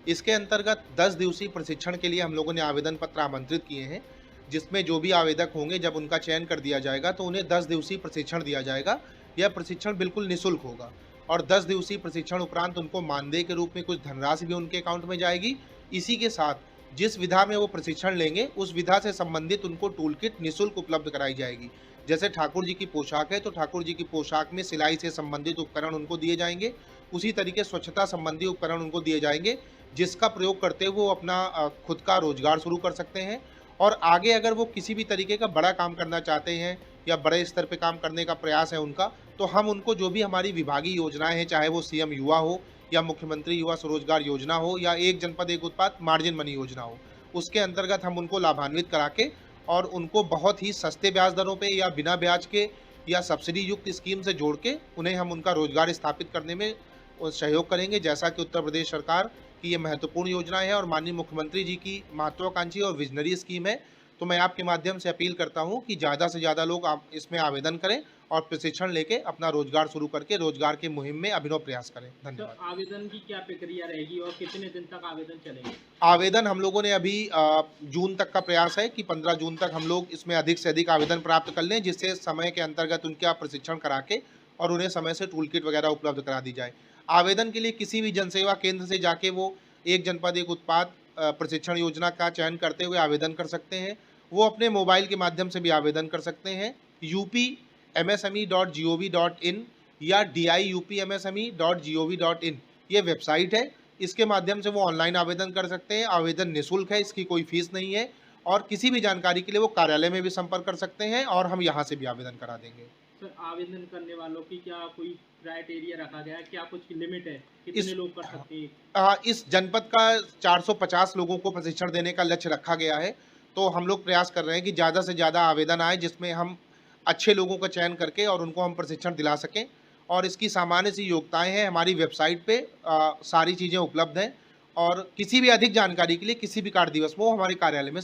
इसके अंतर्गत 10 दिवसीय प्रशिक्षण के लिए हम लोगों ने आवेदन पत्र आमंत्रित किए हैं, जिसमें जो भी आवेदक होंगे जब उनका चयन कर दिया जाएगा तो उन्हें 10 दिवसीय प्रशिक्षण दिया जाएगा। यह प्रशिक्षण बिल्कुल निःशुल्क होगा और 10 दिवसीय प्रशिक्षण उपरांत उनको मानदेय के रूप में कुछ धनराशि भी उनके अकाउंट में जाएगी। इसी के साथ जिस विधा में वो प्रशिक्षण लेंगे उस विधा से संबंधित उनको टूल किट निःशुल्क उपलब्ध कराई जाएगी। जैसे ठाकुर जी की पोशाक है तो ठाकुर जी की पोशाक में सिलाई से संबंधित उपकरण उनको दिए जाएंगे। उसी तरीके स्वच्छता संबंधी उपकरण उनको दिए जाएंगे, जिसका प्रयोग करते हुए वो अपना खुद का रोजगार शुरू कर सकते हैं। और आगे अगर वो किसी भी तरीके का बड़ा काम करना चाहते हैं या बड़े स्तर पे काम करने का प्रयास है उनका, तो हम उनको जो भी हमारी विभागीय योजनाएं हैं, चाहे वो CM युवा हो या मुख्यमंत्री युवा स्वरोजगार योजना हो या एक जनपद एक उत्पाद मार्जिन मनी योजना हो, उसके अंतर्गत हम उनको लाभान्वित करा के और उनको बहुत ही सस्ते ब्याज दरों पे या बिना ब्याज के या सब्सिडी युक्त स्कीम से जोड़ के उन्हें हम उनका रोजगार स्थापित करने में सहयोग करेंगे। जैसा कि उत्तर प्रदेश सरकार की ये महत्वपूर्ण योजना है और माननीय मुख्यमंत्री जी की महत्वाकांक्षी और विजनरी स्कीम है, तो मैं आपके माध्यम से अपील करता हूं कि ज़्यादा से ज़्यादा लोग इसमें आवेदन करें और प्रशिक्षण लेके अपना रोजगार शुरू करके रोजगार की मुहिम में अभिनव प्रयास करें। धन्यवाद। तो आवेदन की क्या प्रक्रिया रहेगी और कितने दिन तक आवेदन चलेंगे? आवेदन हम लोगों ने अभी जून तक का प्रयास है कि 15 जून तक हम लोग इसमें अधिक से अधिक आवेदन प्राप्त कर लें, जिससे समय के अंतर्गत उनका प्रशिक्षण करा के और उन्हें समय से टूल किट वगैरह उपलब्ध करा दी जाए। आवेदन के लिए किसी भी जनसेवा केंद्र से जाके वो एक जनपद एक उत्पाद प्रशिक्षण योजना का चयन करते हुए आवेदन कर सकते हैं। वो अपने मोबाइल के माध्यम से भी आवेदन कर सकते हैं। upmsme.gov.in या diupmsme.gov.in ये वेबसाइट है, इसके माध्यम से वो ऑनलाइन आवेदन कर सकते हैं। आवेदन निःशुल्क है, इसकी कोई फीस नहीं है और किसी भी जानकारी के लिए वो कार्यालय में भी संपर्क कर सकते हैं और हम यहाँ से भी आवेदन करा देंगे। सर, आवेदन करने वालों की क्या कोई क्राइटेरिया रखा गया है, क्या कुछ लिमिट है, कितने लोग कर सकते हैं? इस जनपद का 450 लोगों को प्रशिक्षण देने का लक्ष्य रखा गया है, तो हम लोग प्रयास कर रहे हैं कि ज़्यादा से ज़्यादा आवेदन आए, जिसमें हम अच्छे लोगों का चयन करके और उनको हम प्रशिक्षण दिला सकें। और इसकी सामान्य सी योग्यताएं हैं, हमारी वेबसाइट पे सारी चीज़ें उपलब्ध हैं और किसी भी अधिक जानकारी के लिए किसी भी कार्य दिवस में वो हमारे कार्यालय में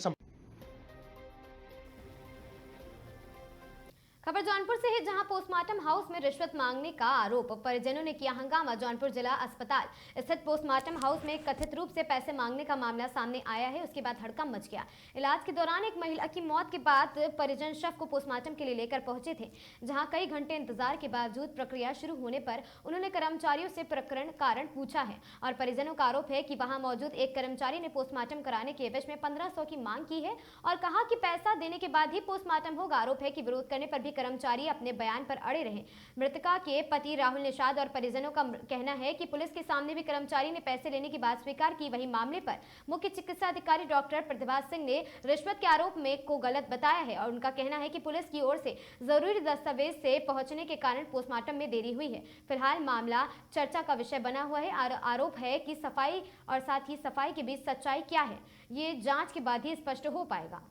खबर जौनपुर से है, जहां पोस्टमार्टम हाउस में रिश्वत मांगने का आरोप, परिजनों ने किया हंगामा। जौनपुर जिला अस्पताल स्थित पोस्टमार्टम हाउस में कथित रूप से पैसे मांगने का मामला सामने आया है। उसके बाद हड़कंप मच गया। इलाज के दौरान एक महिला की मौत के बाद परिजन शव को पोस्टमार्टम के लिए लेकर पहुंचे थे, जहां कई घंटे इंतजार के बावजूद प्रक्रिया शुरू होने पर उन्होंने कर्मचारियों से प्रकरण कारण पूछा है और परिजनों का आरोप है कि वहां मौजूद एक कर्मचारी ने पोस्टमार्टम कराने के एवज में 1500 की मांग की है और कहा कि पैसा देने के बाद ही पोस्टमार्टम होगा। आरोप है कि विरोध करने पर भी कर्मचारी अपने बयान पर अड़े रहे। मृतका के पति राहुल निषाद और परिजनों का कहना है कि पुलिस के सामने भी कर्मचारी ने पैसे लेने की बात स्वीकार की। वहीं मामले पर मुख्य चिकित्सा अधिकारी डॉक्टर प्रतिभा सिंह ने रिश्वत के आरोप में को गलत बताया है और उनका कहना है कि पुलिस की ओर से जरूरी दस्तावेज से पहुंचने के कारण पोस्टमार्टम में देरी हुई है। फिलहाल मामला चर्चा का विषय बना हुआ है। आरोप है कि सफाई और साथ ही सफाई के बीच सच्चाई क्या है, ये जांच के बाद ही स्पष्ट हो पाएगा।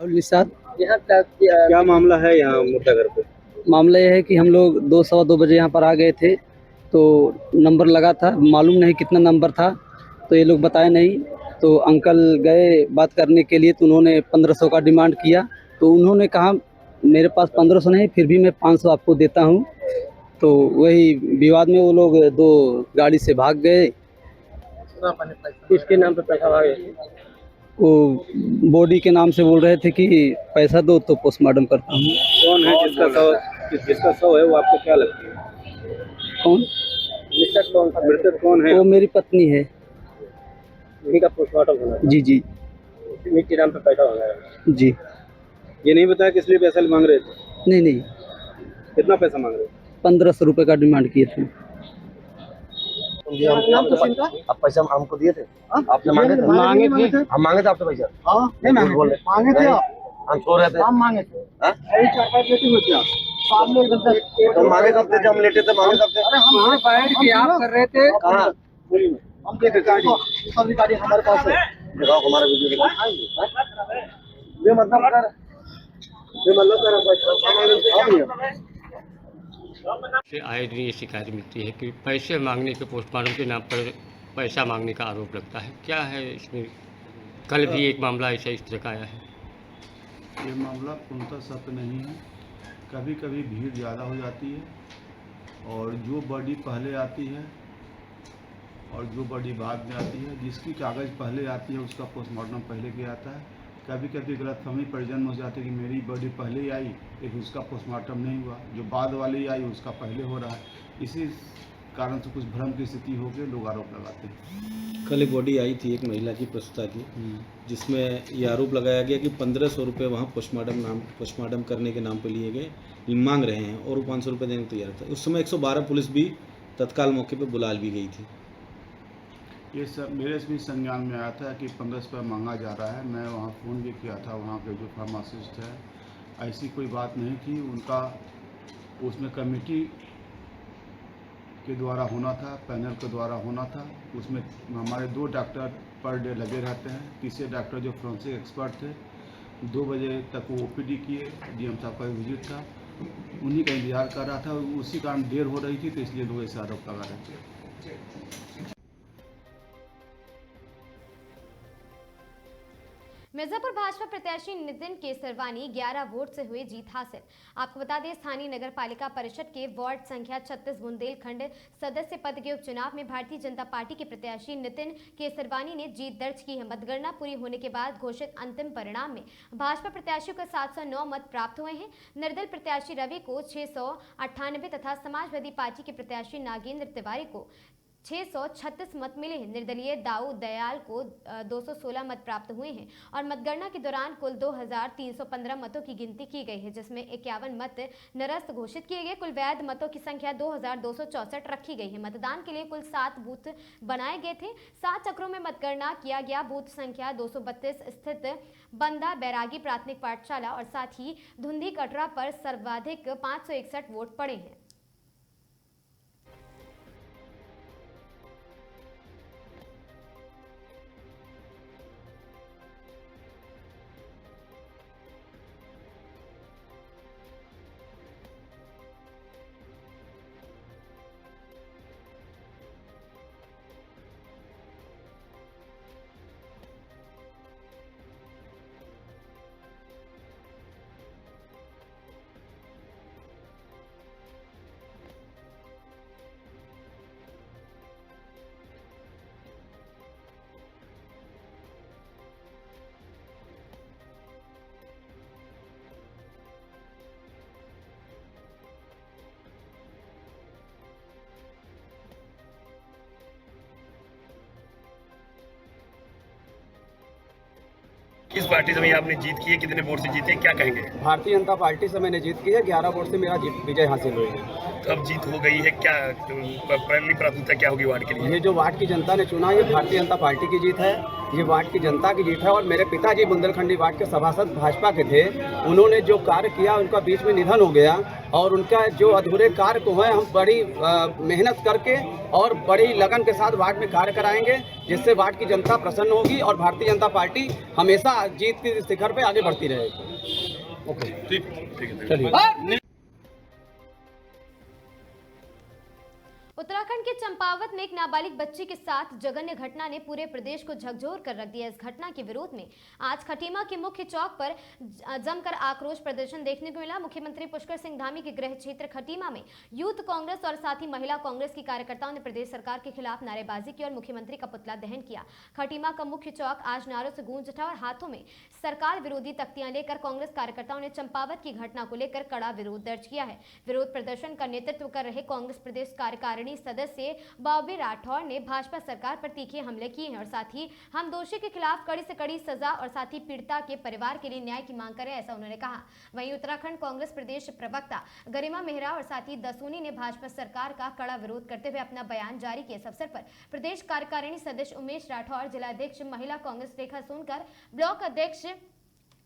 और निषाद, यहाँ क्या मामला है यहाँ मुद्दा घर पे? मामला यह है कि हम लोग 2-2:15 बजे यहाँ पर आ गए थे, तो नंबर लगा था, मालूम नहीं कितना नंबर था, तो ये लोग बताए नहीं। तो अंकल गए बात करने के लिए, तो उन्होंने 1500 का डिमांड किया। तो उन्होंने कहा मेरे पास 1500 नहीं, फिर भी मैं 500 आपको देता हूँ। तो वही विवाद में वो लोग 2 गाड़ी से भाग गए। किसके नाम पे पैसा भागे? वो बॉडी के नाम से बोल रहे थे कि पैसा दो तो पोस्टमार्टम करता हूँ। कौन है जिसका शव है वो आपको क्या लगता है? कौन? मृतक कौन है? वो मेरी पत्नी है। उन्हीं का पोस्टमार्टम होना है? जी जी। उन्हीं के नाम पे पैसा मांगा है? जी। ये नहीं बताया किस लिए पैसा मांग रहे थे? नहीं नहीं। कितना पैसा मांग रहे थे? 1500 रुपये का डिमांड किए थे। आप पैसा हमको दिए थे? आपने मांगे थे? हम मांगे थे आपसे पैसा? नहीं मांगे थे आप? हम सो रहे थे। हम मांगे थे। तो मांगे कब थे? हम लेटे थे, मांगे कब थे? अरे हम बैठ के आप कर रहे थे। कहाँ? हम देखिए गाड़ी हमारे पास है। दिखाओ हमारा वीडियो दिखाओ। ये मतलब से आए दिन ये शिकायत मिलती है कि पैसे मांगने के पोस्टमार्टम के नाम पर पैसा मांगने का आरोप लगता है। क्या है इसमें? कल भी एक मामला ऐसा इस तरह का आया है। ये मामला पूर्णतः सत्य नहीं है। कभी कभी भीड़ ज़्यादा हो जाती है और जो बॉडी पहले आती है और जो बॉडी बाद में आती है, जिसकी कागज़ पहले आती है उसका पोस्टमार्टम पहले किया जाता है। कभी कभी गलतफहमी परिजन में हो जाती है कि मेरी बॉडी पहले ही आई लेकिन उसका पोस्टमार्टम नहीं हुआ, जो बाद वाली आई उसका पहले हो रहा है। इसी कारण से कुछ भ्रम की स्थिति हो के लोग आरोप लगाते हैं। कल एक बॉडी आई थी एक महिला की प्रसूता की, जिसमें ये आरोप लगाया गया कि 1500 रुपये वहाँ पोस्टमार्टम करने के नाम पर लिए गए, मांग रहे हैं और वो 500 रुपये देने को तैयार था। उस समय 112 पुलिस भी तत्काल मौके पर बुला भी गई थी। ये सब मेरे भी संज्ञान में आया था कि 1500 रुपये मांगा जा रहा है। मैं वहाँ फ़ोन भी किया था, वहाँ के जो फार्मासिस्ट है, ऐसी कोई बात नहीं थी। उनका उसमें कमेटी के द्वारा होना था, पैनल के द्वारा होना था। उसमें हमारे 2 डॉक्टर पर डे लगे रहते हैं। तीसरे डॉक्टर जो फोरेंसिक एक्सपर्ट थे 2 बजे तक वो ओपीडी किए। डीएम साहब का विजिट था, उन्हीं का इंतजार कर रहा था। उसी कारण देर हो रही थी, तो इसलिए लोग ऐसे आरोप लगा रहे थे। मिर्जापुर भाजपा प्रत्याशी नितिन केसरवानी 11 वोट से हुए जीत हासिल। आपको बता दें, स्थानीय नगर पालिका परिषद के वार्ड संख्या 36 बुंदेलखंड सदस्य पद के उपचुनाव में भारतीय जनता पार्टी के प्रत्याशी नितिन केसरवानी ने जीत दर्ज की है। मतगणना पूरी होने के बाद घोषित अंतिम परिणाम में भाजपा प्रत्याशियों को 709 मत प्राप्त हुए हैं। निर्दल प्रत्याशी रवि को 698 तथा समाजवादी पार्टी के प्रत्याशी नागेंद्र तिवारी को 636 मत मिले हैं। निर्दलीय दाऊ दयाल को 216 मत प्राप्त हुए हैं और मतगणना के दौरान कुल 2315 मतों की गिनती की गई है, जिसमें 51 मत निरस्त घोषित किए गए। कुल वैध मतों की संख्या 2264 रखी गई है। मतदान के लिए कुल 7 बूथ बनाए गए थे। 7 चक्रों में मतगणना किया गया। बूथ संख्या 232 स्थित बंदा बैरागी प्राथमिक पाठशाला और साथ ही धुंधी कटरा पर सर्वाधिक 561 वोट पड़े हैं। किस पार्टी से आपने जीत की है, कितने वोट से जीते, क्या कहेंगे? भारतीय जनता पार्टी से मैंने जीत की है, 11 वोट से मेरा विजय हासिल हुई है। तो अब जीत हो गई है, क्या पहली प्राथमिकता क्या होगी वार्ड के लिए? ये जो वार्ड की जनता ने चुना, ये भारतीय जनता पार्टी की जीत है, ये वार्ड की जनता की जीत है। और मेरे पिताजी बुंदेलखंडी वार्ड के सभासद भाजपा के थे, उन्होंने जो कार्य किया उनका बीच में निधन हो गया, और उनका जो अधूरे कार्य को है हम बड़ी मेहनत करके और बड़ी लगन के साथ वार्ड में कार्य कराएंगे, जिससे वार्ड की जनता प्रसन्न होगी और भारतीय जनता पार्टी हमेशा जीत के शिखर पे आगे बढ़ती रहेगी। ओके, ठीक है, चलिए। उत्तराखंड के चंपावत में एक नाबालिग बच्ची के साथ जघन्य घटना ने पूरे प्रदेश को झकझोर कर रख दिया। इस घटना के विरोध में आज खटीमा के मुख्य चौक पर जमकर आक्रोश प्रदर्शन देखने को मिला। मुख्यमंत्री पुष्कर सिंह धामी के गृह क्षेत्र खटीमा में यूथ कांग्रेस और साथ ही महिला कांग्रेस की कार्यकर्ताओं ने प्रदेश सरकार के खिलाफ नारेबाजी की और मुख्यमंत्री का पुतला दहन किया। खटीमा का मुख्य चौक आज नारों से गूंज उठा और हाथों में सरकार विरोधी तख्तियां लेकर कांग्रेस कार्यकर्ताओं ने चंपावत की घटना को लेकर कड़ा विरोध दर्ज किया है। विरोध प्रदर्शन का नेतृत्व कर रहे कांग्रेस प्रदेश कार्यकारिणी सदस्य बॉबी राठौर ने भाजपा सरकार पर तीखे हमले किए हैं और साथ ही हम दोषी के खिलाफ कड़ी से कड़ी सजा और साथ ही पीड़िता के परिवार के लिए न्याय की मांग करें, ऐसा उन्होंने कहा। वहीं उत्तराखंड कांग्रेस प्रदेश प्रवक्ता गरिमा मेहरा और साथ ही दसूनी ने भाजपा सरकार का कड़ा विरोध करते हुए अपना बयान जारी किया। इस अवसर पर प्रदेश कार्यकारिणी सदस्य उमेश राठौर, जिलाध्यक्ष महिला कांग्रेस रेखा सोनकर, ब्लॉक अध्यक्ष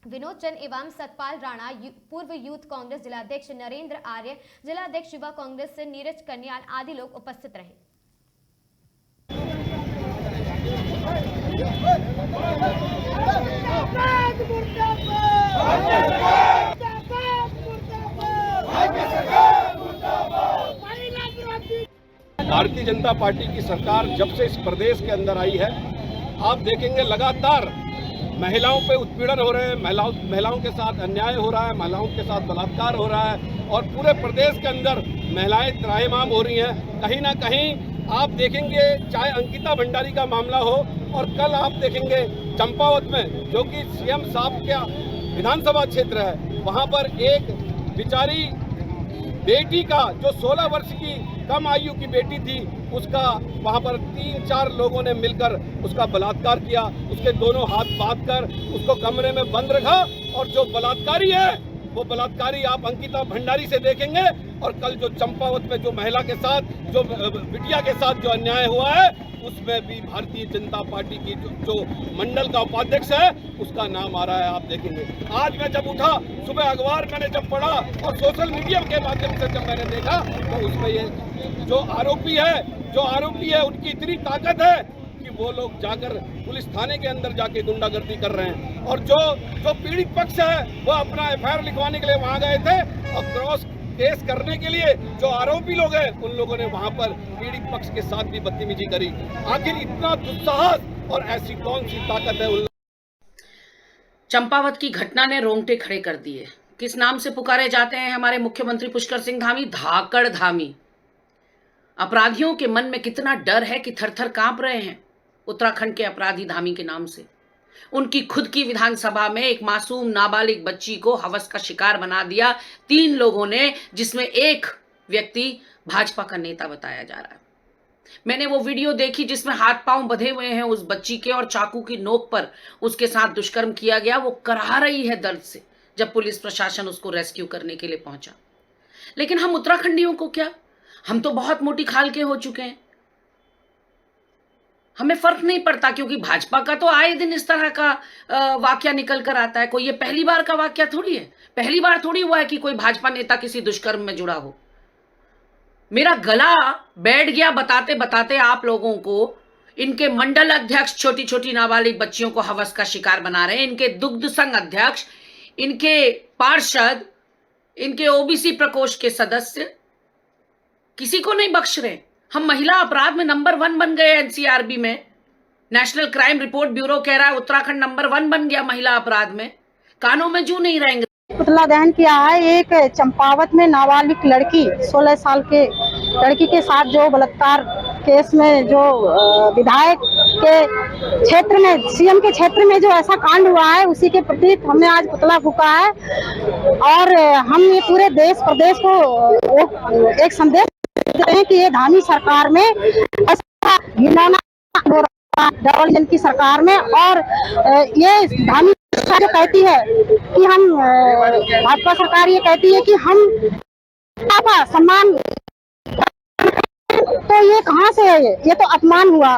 विनोद चंद एवं सतपाल राणा, पूर्व यूथ कांग्रेस जिलाध्यक्ष नरेंद्र आर्य, जिलाध्यक्ष युवा कांग्रेस नीरज कन्याल आदि लोग उपस्थित रहे। भारतीय जनता पार्टी की सरकार जब से इस प्रदेश के अंदर आई है, आप देखेंगे लगातार महिलाओं पे उत्पीड़न हो रहे हैं, महिलाओं के साथ अन्याय हो रहा है, महिलाओं के साथ बलात्कार हो रहा है और पूरे प्रदेश के अंदर महिलाएं त्राहिमाम हो रही हैं। कहीं ना कहीं आप देखेंगे, चाहे अंकिता भंडारी का मामला हो और कल आप देखेंगे चंपावत में, जो कि सीएम साहब का विधानसभा क्षेत्र है, वहाँ पर एक बेचारी बेटी का, जो 16 वर्ष की कम आयु की बेटी थी, उसका वहाँ पर 3-4 लोगों ने मिलकर उसका बलात्कार किया। उसके दोनों हाथ बांधकर उसको कमरे में बंद रखा और जो बलात्कारी है वो बलात्कारी आप अंकिता भंडारी से देखेंगे। और कल जो चंपावत में जो महिला के साथ, जो बिटिया के साथ जो अन्याय हुआ है, उसमें भी भारतीय जनता पार्टी की जो मंडल का उपाध्यक्ष है उसका नाम आ रहा है। आप देखेंगे, आज मैं जब उठा, सुबह अखबार मैंने जब पढ़ा और सोशल मीडिया के माध्यम से जब मैंने देखा, तो उसमें ये जो आरोपी है उनकी इतनी ताकत है कि वो लोग जाकर पुलिस थाने के अंदर जाके गुंडागर्दी कर रहे हैं। और जो पीड़ित पक्ष है वो अपना एफआईआर लिखवाने के लिए वहाँ गए थे और क्रॉस केस करने के लिए जो आरोपी लोग हैं उन लोगों ने वहाँ पर पीड़ित पक्ष के साथ भी बदतमीजी करी। आखिर इतना दुस्साहस और ऐसी कौन सी ताकत है उन। चंपावत की घटना ने रोंगटे खड़े कर दिए। किस नाम से पुकारे जाते हैं हमारे मुख्यमंत्री पुष्कर सिंह धामी? धाकड़ धामी। अपराधियों के मन में कितना डर है कि थर-थर कांप रहे हैं उत्तराखंड के अपराधी धामी के नाम से। उनकी खुद की विधानसभा में एक मासूम नाबालिग बच्ची को हवस का शिकार बना दिया 3 लोगों ने, जिसमें एक व्यक्ति भाजपा का नेता बताया जा रहा है। मैंने वो वीडियो देखी जिसमें हाथ पांव बंधे हुए हैं उस बच्ची के और चाकू की नोक पर उसके साथ दुष्कर्म किया गया। वो कराह रही है दर्द से जब पुलिस प्रशासन उसको रेस्क्यू करने के लिए पहुंचा। लेकिन हम उत्तराखंडियों को क्या, हम तो बहुत मोटी खाल के हो चुके हैं, हमें फर्क नहीं पड़ता, क्योंकि भाजपा का तो आए दिन इस तरह का वाकया निकल कर आता है। कोई ये पहली बार का वाकया थोड़ी है, पहली बार थोड़ी हुआ है कि कोई भाजपा नेता किसी दुष्कर्म में जुड़ा हो। मेरा गला बैठ गया बताते बताते आप लोगों को। इनके मंडल अध्यक्ष छोटी छोटी नाबालिग बच्चियों को हवस का शिकार बना रहे हैं, इनके दुग्ध संघ अध्यक्ष, इनके पार्षद, इनके ओबीसी प्रकोष्ठ के सदस्य, किसी को नहीं बख्श रहे। हम महिला अपराध में नंबर 1 बन गए एनसीआरबी में। नेशनल क्राइम रिपोर्ट ब्यूरो कह रहा है उत्तराखंड नंबर 1 बन गया महिला अपराध में। कानों में जू नहीं रहेंगे। पुतला दहन किया है एक चंपावत में नाबालिग लड़की 16 साल के लड़की के साथ जो बलात्कार केस में जो विधायक के क्षेत्र में, सीएम के क्षेत्र में जो ऐसा कांड हुआ है, उसी के प्रति हमने आज पुतला फूंका है। और हम ये पूरे देश प्रदेश को एक संदेश देते हैं कि ये धामी सरकार में घिनौना हो रहा है, डबल इंजन की सरकार में। और ये धामी अच्छा जो कहती है कि हम भाजपा सरकार ये कहती है कि हम सम्मान, तो ये कहाँ से है? ये तो अपमान हुआ।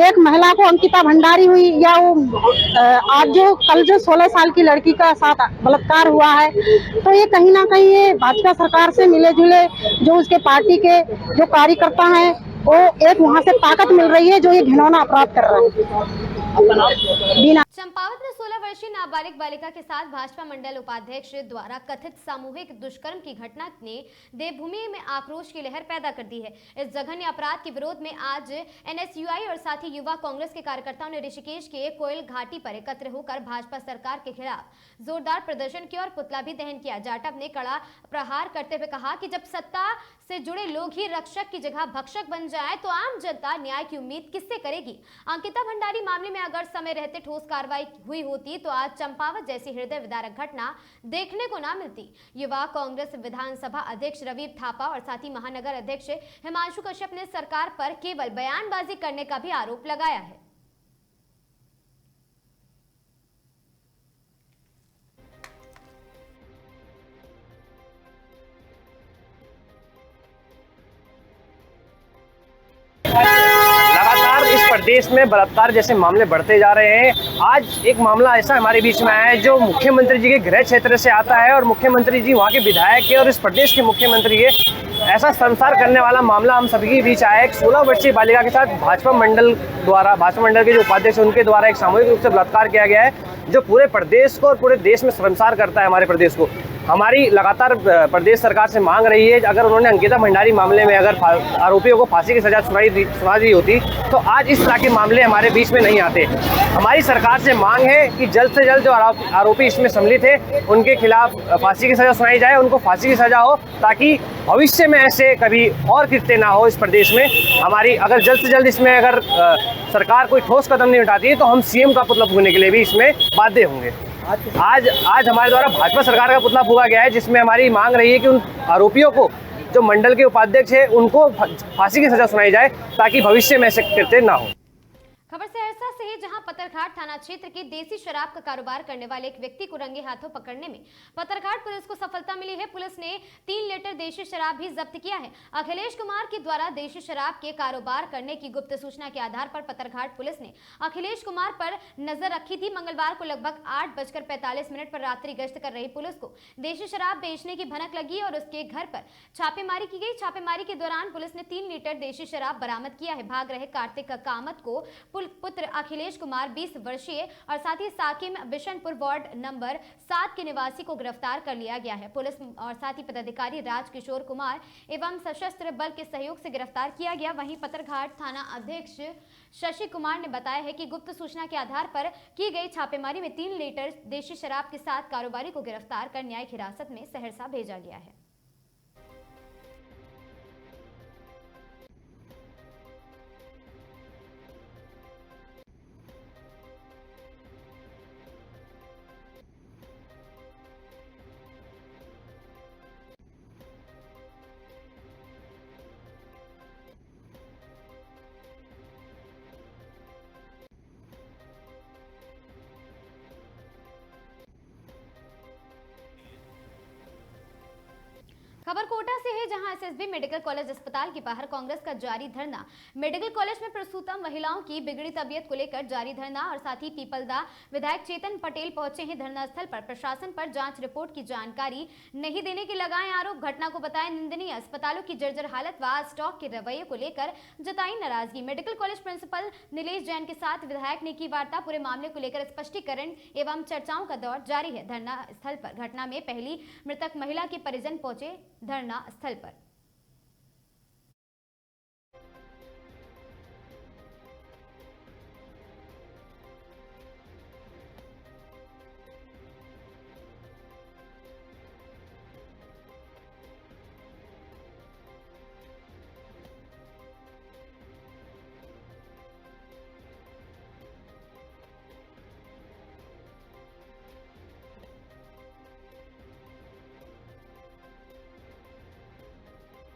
एक महिला को अंकिता भंडारी हुई या वो आज जो कल जो 16 साल की लड़की का साथ बलात्कार हुआ है, तो ये कहीं ना कहीं ये भाजपा सरकार से मिले जुले जो उसके पार्टी के जो कार्यकर्ता हैं वो एक वहाँ से ताकत मिल रही है जो ये घिनौना अपराध कर रहे हैं। चंपावत में 16 वर्षीय नाबालिग बालिका के साथ भाजपा मंडल उपाध्यक्ष द्वारा कथित सामूहिक दुष्कर्म की घटना ने देवभूमि में आक्रोश की लहर पैदा कर दी है। इस जघन्य अपराध के विरोध में आज एनएसयूआई और साथ ही युवा कांग्रेस के कार्यकर्ताओं ने ऋषिकेश के कोयल घाटी पर एकत्र होकर भाजपा सरकार के खिलाफ जोरदार प्रदर्शन किया और पुतला भी दहन किया। जाटव ने कड़ा प्रहार करते हुए कहा कि जब सत्ता से जुड़े लोग ही रक्षक की जगह भक्षक बन जाए तो आम जनता न्याय की उम्मीद किससे करेगी। अंकिता भंडारी मामले में अगर समय रहते ठोस कार्रवाई हुई होती तो आज चंपावत जैसी हृदय विदारक घटना देखने को ना मिलती। युवा कांग्रेस विधानसभा अध्यक्ष रवि थापा और साथ ही महानगर अध्यक्ष हिमांशु कश्यप ने सरकार पर केवल बयानबाजी करने का भी आरोप लगाया है। लगातार इस प्रदेश में बलात्कार जैसे मामले बढ़ते जा रहे हैं। आज एक मामला ऐसा हमारे बीच में आया है जो मुख्यमंत्री जी के गृह क्षेत्र से आता है और मुख्यमंत्री जी वहाँ के विधायक है और इस प्रदेश के मुख्यमंत्री है। ऐसा संसार करने वाला मामला हम सभी के बीच आया है। 16 वर्षीय बालिका के साथ भाजपा मंडल के जो उपाध्यक्ष उनके द्वारा एक सामूहिक रूप से बलात्कार किया गया है जो पूरे प्रदेश को और पूरे देश में शर्मसार करता है हमारे प्रदेश को। हमारी लगातार प्रदेश सरकार से मांग रही है अगर उन्होंने अंकिता भंडारी मामले में अगर आरोपियों को फांसी की सजा सुना दी होती तो आज इस तरह के मामले हमारे बीच में नहीं आते। हमारी सरकार से मांग है कि जल्द से जल्द जो आरोपी इसमें सम्मिलित है उनके खिलाफ फांसी की सजा सुनाई जाए, उनको फांसी की सजा हो ताकि भविष्य में ऐसे कभी और कृत्य ना हो इस प्रदेश में। हमारी अगर जल्द से जल्द इसमें अगर सरकार कोई ठोस कदम नहीं उठाती है तो हम सीएम का पुतला फूकने के लिए भी इसमें बाध्य होंगे। आज हमारे द्वारा भाजपा सरकार का पुतला फूका गया है जिसमें हमारी मांग रही है कि उन आरोपियों को जो मंडल के उपाध्यक्ष है उनको फांसी की सजा सुनाई जाए ताकि भविष्य में ऐसे कृत्य ना हो। खबर सहरसा से है जहां पत्थरघाट थाना क्षेत्र के देसी शराब का कारोबार करने वाले एक व्यक्ति को रंगे हाथों पकड़ने में पत्थरघाट पुलिस को सफलता मिली है। पुलिस ने 3 लीटर देशी शराब भी जब्त किया है। अखिलेश कुमार के द्वारा देशी शराब के कारोबार करने की गुप्त सूचना के आधार पर पत्थरघाट पुलिस ने अखिलेश कुमार पर नजर रखी थी। मंगलवार को लगभग 8:45 पर रात्रि गश्त कर रही पुलिस को देशी शराब बेचने की भनक लगी और उसके घर पर छापेमारी की गई। छापेमारी के दौरान पुलिस ने 3 लीटर देशी शराब बरामद किया है। भाग रहे कार्तिक कामत को पुत्र अखिलेश कुमार 20 वर्षीय और साथ ही साकिम बिशनपुर वार्ड नंबर 7 के निवासी को गिरफ्तार कर लिया गया है। पुलिस और साथ ही पदाधिकारी राजकिशोर कुमार एवं सशस्त्र बल के सहयोग से गिरफ्तार किया गया। वहीं पत्थरघाट थाना अध्यक्ष शशि कुमार ने बताया है कि गुप्त सूचना के आधार पर की गई छापेमारी में 3 लीटर देशी शराब के साथ कारोबारी को गिरफ्तार कर न्यायिक हिरासत में सहरसा भेजा गया है। खबर कोटा से है जहां एसएसबी मेडिकल कॉलेज अस्पताल के बाहर कांग्रेस का जारी धरना। मेडिकल कॉलेज में प्रसूता महिलाओं की बिगड़ी तबीयत को लेकर जारी धरना और साथ ही पीपलदा विधायक चेतन पटेल पहुंचे हैं धरना स्थल पर। प्रशासन पर जांच रिपोर्ट की जानकारी नहीं देने के लगाए आरोप। घटना को बताया निंदनीय। अस्पतालों की जर्जर हालत व स्टॉक के रवैये को लेकर जताई नाराजगी। Medical college principal Nilesh Jain के साथ विधायक ने की वार्ता। पूरे मामले को लेकर स्पष्टीकरण एवं चर्चाओं का दौर जारी है। धरना स्थल पर घटना में पहली मृतक महिला के परिजन पहुंचे धरना स्थल पर।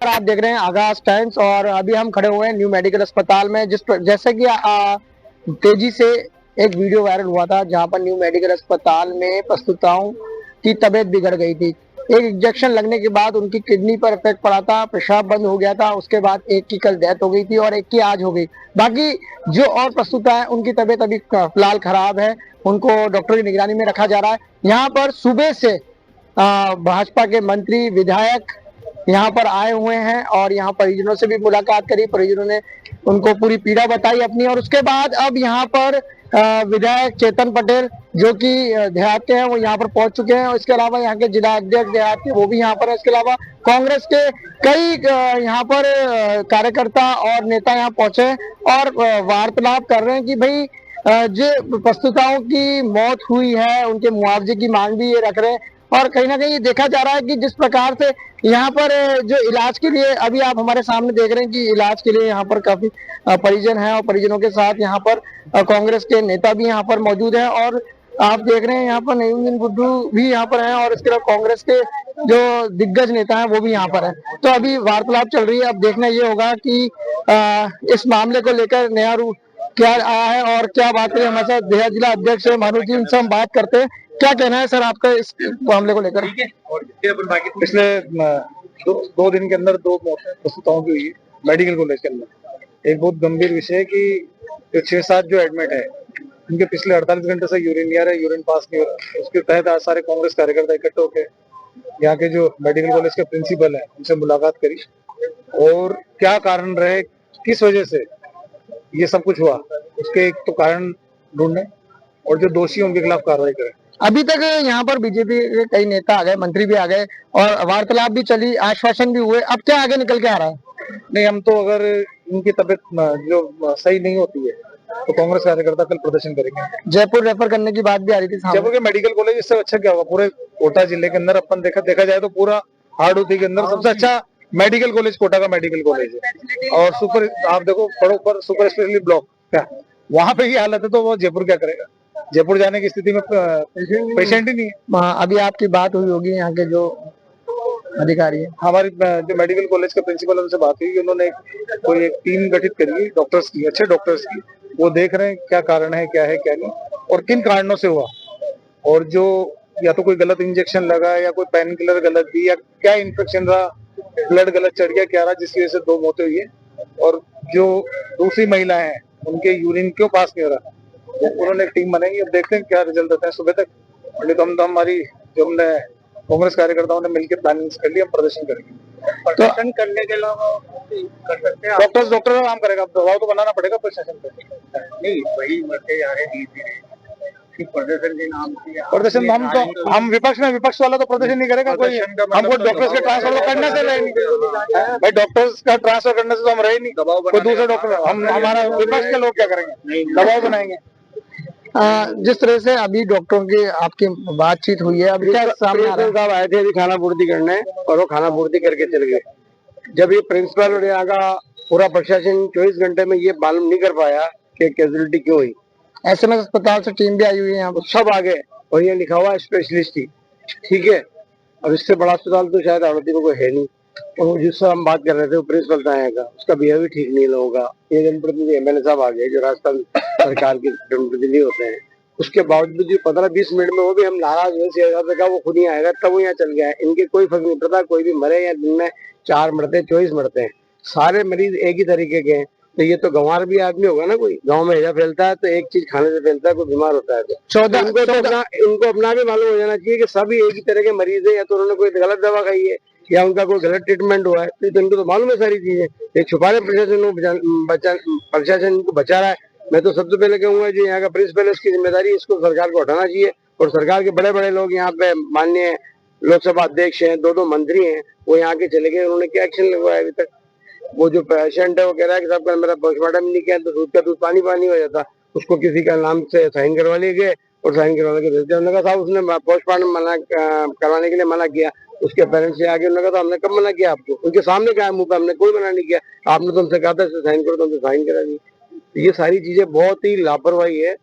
आप देख रहे हैं आगाज टाइम्स और अभी हम खड़े हुए हैं न्यू मेडिकल अस्पताल में जैसे कि तेजी से एक वीडियो वायरल हुआ था जहां पर न्यू मेडिकल अस्पताल में प्रस्तुताओं की तबीयत बिगड़ गई थी। एक इंजेक्शन लगने के बाद उनकी किडनी पर इफेक्ट पड़ा था, पेशाब बंद हो गया था। उसके बाद एक की कल डेथ हो गई थी और एक की आज हो गई। बाकी जो और प्रस्तुता है उनकी तबीयत अभी फिलहाल खराब है, उनको डॉक्टर की निगरानी में रखा जा रहा है। यहाँ पर सुबह से भाजपा के मंत्री विधायक यहाँ पर आए हुए हैं और यहाँ परिजनों से भी मुलाकात करी। परिजनों ने उनको पूरी पीड़ा बताई अपनी, और उसके बाद अब यहाँ पर विधायक चेतन पटेल जो कि देहात के हैं वो यहाँ पर पहुंच चुके हैं। और इसके अलावा यहाँ के जिला अध्यक्ष देहात के वो भी यहाँ पर है। इसके अलावा कांग्रेस के कई यहाँ पर कार्यकर्ता और नेता यहाँ पहुंचे और वार्तालाप कर रहे हैं कि भाई जो प्रस्तुताओं की मौत हुई है उनके मुआवजे की मांग भी ये रख रहे हैं। और कहीं ना कहीं देखा जा रहा है कि जिस प्रकार से यहाँ पर जो इलाज के लिए अभी आप हमारे सामने देख रहे हैं कि इलाज के लिए यहाँ पर काफी परिजन हैं और परिजनों के साथ यहाँ पर कांग्रेस के नेता भी यहाँ पर मौजूद हैं। और आप देख रहे हैं यहाँ पर नईमुद्दीन गुड्डू भी यहाँ पर हैं और इसके अलावा कांग्रेस के जो दिग्गज नेता हैं वो भी यहाँ पर हैं। तो अभी वार्तालाप चल रही है। अब देखना ये होगा कि इस मामले को लेकर नया रूप क्या आया है और क्या बात है। हमारे साथ देहात जिला अध्यक्ष मनोज जी, उनसे हम बात करते हैं। क्या कहना है सर आपका इस मामले को लेकर? पिछले 2 दिन के अंदर 2 मौतें प्रस्तुताओं की हुई है मेडिकल कॉलेज के अंदर। एक बहुत गंभीर विषय है कि 6-7 जो एडमिट है उनके पिछले 48 घंटे से यूरिन नहीं आ रहा है, यूरिन पास नहीं हो रहा। उसके तहत आज सारे कांग्रेस कार्यकर्ता इकट्ठे होकर यहाँ के जो मेडिकल कॉलेज के प्रिंसिपल है उनसे मुलाकात करी और क्या कारण रहे, किस वजह से ये सब कुछ हुआ, उसके एक तो कारण ढूंढने और जो दोषी है उनके खिलाफ कार्रवाई करें। अभी तक यहाँ पर बीजेपी के कई नेता आ गए, मंत्री भी आ गए और वार्तालाप भी चली, आश्वासन भी हुए। अब क्या आगे निकल के आ रहा है? नहीं, हम तो अगर इनकी तबीयत जो सही नहीं होती है तो कांग्रेस कार्यकर्ता कल प्रदर्शन करेंगे। जयपुर रेफर करने की बात भी आ रही थी। जयपुर के मेडिकल कॉलेज इससे अच्छा क्या होगा? पूरे कोटा जिले के अंदर अपन देखा जाए तो पूरा हाड़ौती के अंदर सबसे अच्छा मेडिकल कॉलेज कोटा का मेडिकल कॉलेज है। और सुपर आप देखो पड़ो पर सुपर स्पेशलिटी ब्लॉक क्या वहाँ पे ही हालत है, तो वो जयपुर क्या करेगा? जयपुर जाने की स्थिति में पेशेंट ही नहीं है। अभी आपकी बात हुई होगी यहाँ के जो अधिकारी है, हमारी जो मेडिकल कॉलेज के प्रिंसिपल उनसे बात हुई, उन्होंने कोई एक टीम गठित करी है डॉक्टर्स की, अच्छे डॉक्टर्स की। वो देख रहे हैं क्या कारण है, क्या है क्या नहीं और किन कारणों से हुआ। और जो या तो कोई गलत इंजेक्शन लगा या कोई पेन किलर गलत दी या क्या इन्फेक्शन रहा, ब्लड गलत चढ़ गया क्या रहा, जिसकी वजह से 2 मौतें हुई है। और जो दूसरी महिलाएं हैं उनके यूरिन क्यों पास नहीं हो रहा, उन्होंने एक टीम बनाई। अब देखते हैं क्या रिजल्ट आता है सुबह तक। और तो हमारी जो हमने कांग्रेस कार्यकर्ताओं ने मिलकर प्लानिंग कर ली, हम प्रदर्शन करेंगे। प्रदर्शन करने के अलावा कर सकते हैं डॉक्टर का काम करेगा। दबाव तो बनाना पड़ेगा प्रशासन पे। नहीं, वही मरते जा रहे धीरे-धीरे। प्रदर्शन के नाम से प्रदर्शन हम विपक्ष वाला तो प्रदर्शन नहीं करेगा कोई। हमको डॉक्टर्स के ट्रांसफर तो करने से रहे नहीं भाई, डॉक्टर्स का ट्रांसफर करने से तो हम रहे नहीं। कोई दूसरे डॉक्टर हमारा विपक्ष के लोग क्या करेंगे? दबाव बनाएंगे। जिस तरह से अभी डॉक्टरों की आपकी बातचीत हुई है, अभी क्या सामने आ रहा है? आए थे अभी खाना पूर्ति करने और वो खाना पूर्ति करके चले गए। जब ये प्रिंसिपल और यहाँ का पूरा प्रशासन 24 घंटे में ये मालूम नहीं कर पाया कि कैजुअलिटी क्यों हुई। SMS अस्पताल से टीम भी आई हुई है यहाँ पर, सब आ गए और ये लिखा हुआ है स्पेशलिस्ट ही। ठीक है, अब इससे बड़ा अस्पताल तो शायद आड़ती में कोई है नहीं। और जिससे हम बात कर रहे थे वो प्रिंसिपल था यहाँ का, उसका बिहेव भी ठीक नहीं होगा। ये जनप्रतिनिधि MLA साहब आ गए जो राजस्थान सरकार के जनप्रतिनिधि होते हैं, उसके बावजूद भी 15-20 मिनट में वो भी हम नाराज हुए। वो खुद ही आएगा तब वो यहाँ चल गया है। इनके कोई फर्क नहीं पड़ता, कोई भी मरे या दिन में 4 मरते 24 मरते हैं, सारे मरीज एक ही तरीके के हैं। तो ये तो गंवार भी आदमी होगा ना, कोई गांव में हैजा फैलता है तो एक चीज खाने से फैलता है, कोई बीमार होता है तो 14 इनको अपना भी मालूम हो जाना चाहिए कि सभी एक ही तरह के मरीज है, या तो उन्होंने कोई गलत दवा खाई है या उनका कोई गलत ट्रीटमेंट हुआ है। तो इनको तो मालूम है सारी चीजें। ये छुपाने प्रशासन इनको बचा रहा है। मैं तो सबसे पहले कहूंगा जो यहाँ का प्रिंसिपल है उसकी जिम्मेदारी इसको सरकार को हटाना चाहिए। और सरकार के बड़े बड़े लोग यहाँ पे माननीय लोकसभा अध्यक्ष हैं, 2 मंत्री हैं, वो यहाँ के चले गए, उन्होंने क्या एक्शन लगवाया अभी तक? वो जो पेशेंट है वो कह रहा है कि साहब मेरा पोस्टमार्टम नहीं किया तो दूध का दूध पानी पानी हो जाता। उसको किसी का नाम से साइन करवा लिए गए और साइन करवा के भेज दिया। उन्होंने कहा साहब उसने पोस्टमार्टम मना करवाने के लिए मना किया, उसके पेरेंट्स से आगे उन्होंने कहा हमने कब मना किया आपको? उनके सामने कहा मुंह पे, हमने कोई मना नहीं किया, आपने तो हमसे कहा था साइन करो तो हमसे साइन करा दी। ये सारी चीजें बहुत ही लापरवाही है।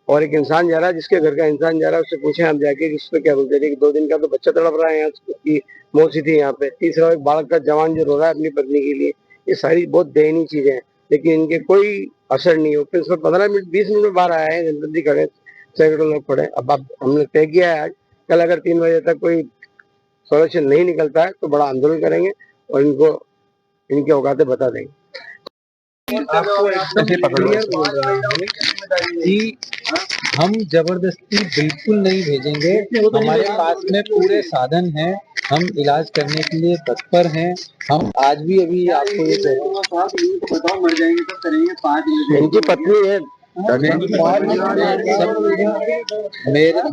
और एक इंसान जा रहा है, जिसके घर का इंसान जा रहा है, उससे पूछे आप जाके कि उसको क्या बोलते हैं। 2 दिन का तो बच्चा तड़प रहा है यहाँ, उसकी मौसी थी यहाँ पे। तीसरा एक बालक का जवान जो रो रहा है अपनी पत्नी के लिए। ये सारी बहुत दयनीय चीजें हैं। लेकिन इनके कोई असर नहीं हो। प्रिंसिपल 15 मिनट 20 मिनट में बाहर आए हैं, जनप्रति खड़े, सैकड़ों लोग खड़े। अब हमने तय किया है आज कल अगर 3 बजे तक कोई सोल्यूशन नहीं निकलता है तो बड़ा आंदोलन करेंगे और इनको इनके औकातें बता देंगे। कि हम जबरदस्ती बिल्कुल नहीं भेजेंगे, हमारे पास में पूरे साधन हैं, हम इलाज करने के लिए तत्पर हैं। हम आज भी अभी आपको ये बताओ मर जाएंगे तो करेंगे 5 मिनट। इनकी पत्नी है,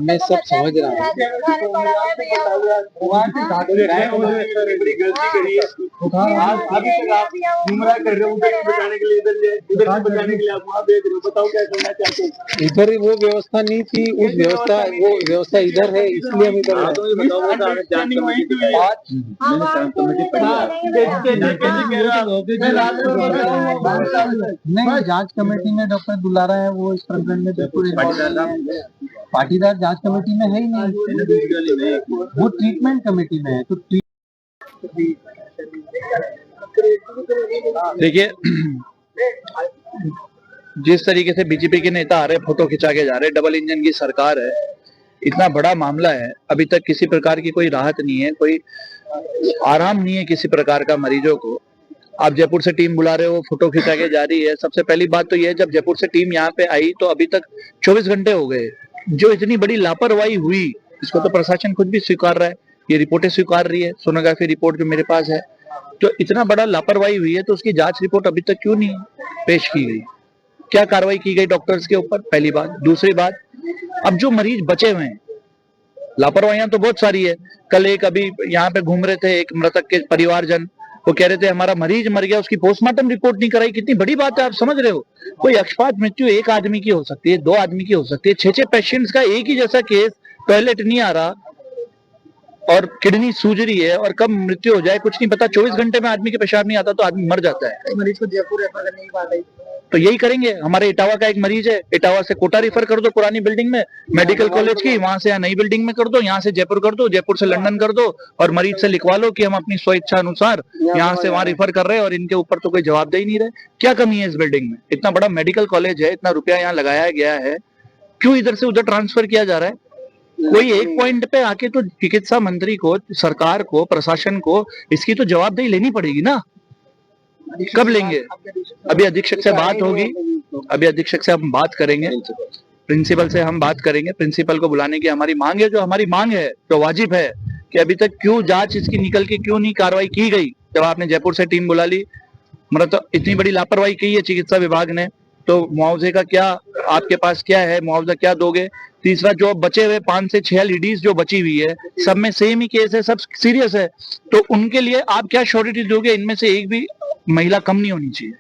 मैं सब समझ रहा हूँ। इधर वो व्यवस्था नहीं थी, उस व्यवस्था इधर है, इसलिए हम इधर नहीं। जांच कमेटी में डॉक्टर दुलारा है, वो इस प्रकरण में बिल्कुल पाटीदार जांच कमेटी में है ही नहीं, वो ट्रीटमेंट कमेटी में है। तो देखिए, जिस तरीके से बीजेपी के नेता आ रहे, फोटो खिंचा के जा रहे, डबल इंजन की सरकार है, इतना बड़ा मामला है, अभी तक किसी प्रकार की कोई राहत नहीं है, कोई आराम नहीं है किसी प्रकार का मरीजों को। आप जयपुर से टीम बुला रहे हो, फोटो खिंचा के जा रही है। सबसे पहली बात तो ये है, जब जयपुर से टीम यहाँ पे आई तो अभी तक 24 घंटे हो गए। जो इतनी बड़ी लापरवाही हुई, इसको तो प्रशासन खुद भी स्वीकार रहा है, ये रिपोर्टें स्वीकार रही है, सोनोग्राफी रिपोर्ट जो मेरे पास है। तो इतना बड़ा लापरवाही हुई है तो उसकी जांच रिपोर्ट अभी तक क्यों नहीं पेश की गई? क्या कार्रवाई की गई डॉक्टर्स के ऊपर? पहली बात। दूसरी बात, अब जो मरीज बचे हुए हैं, लापरवाहियां तो बहुत सारी है। कल एक अभी यहाँ पे घूम रहे थे, एक मृतक के परिवारजन, वो कह रहे थे हमारा मरीज मर गया, उसकी पोस्टमार्टम रिपोर्ट नहीं कराई। कितनी बड़ी बात है, आप समझ रहे हो? कोई अक्षपात मृत्यु एक आदमी की हो सकती है, 2 आदमी की हो सकती है, 6 पेशेंट्स का एक ही जैसा केस, टॉयलेट नहीं आ रहा और किडनी सूज रही है और कब मृत्यु हो जाए कुछ नहीं पता। 24 घंटे में आदमी के पेशाब नहीं आता तो आदमी मर जाता है। मरीज को जयपुर रेफर करने की बात आई तो यही करेंगे। हमारे इटावा का एक मरीज है, इटावा से कोटा रिफर कर दो, पुरानी बिल्डिंग में मेडिकल कॉलेज की, वहां से यहाँ नई बिल्डिंग में कर दो, यहाँ से जयपुर कर दो, जयपुर से लंदन कर दो, और मरीज से लिखवा लो कि हम अपनी स्वेच्छा अनुसार यहाँ से वहां रिफर कर रहे हैं और इनके ऊपर तो कोई जवाबदेही नहीं रहे। क्या कमी है इस बिल्डिंग में? इतना बड़ा मेडिकल कॉलेज है, इतना रुपया यहाँ लगाया गया है, क्यों इधर से उधर ट्रांसफर किया जा रहा है? कोई एक पॉइंट पे आके तो चिकित्सा मंत्री को, सरकार को, प्रशासन को इसकी तो जवाबदेही लेनी पड़ेगी ना। कब लेंगे? अभी अधीक्षक से बात होगी, अभी अधीक्षक से हम बात करेंगे, प्रिंसिपल से हम बात करेंगे। प्रिंसिपल को बुलाने की हमारी मांग है, जो हमारी मांग है, जो वाजिब है कि अभी तक क्यों जांच इसकी निकल के क्यों नहीं कार्रवाई की गई? जब आपने जयपुर से टीम बुला ली, मतलब इतनी बड़ी लापरवाही की है चिकित्सा विभाग ने, तो मुआवजे का क्या आपके पास क्या है? मुआवजा क्या दोगे? तीसरा, जो बचे हुए 5 से 6 लेडीज जो बची हुई है, सब में सेम ही केस है, सब सीरियस है, तो उनके लिए आप क्या श्योरिटी दोगे? इनमें से एक भी महिला कम नहीं होनी चाहिए।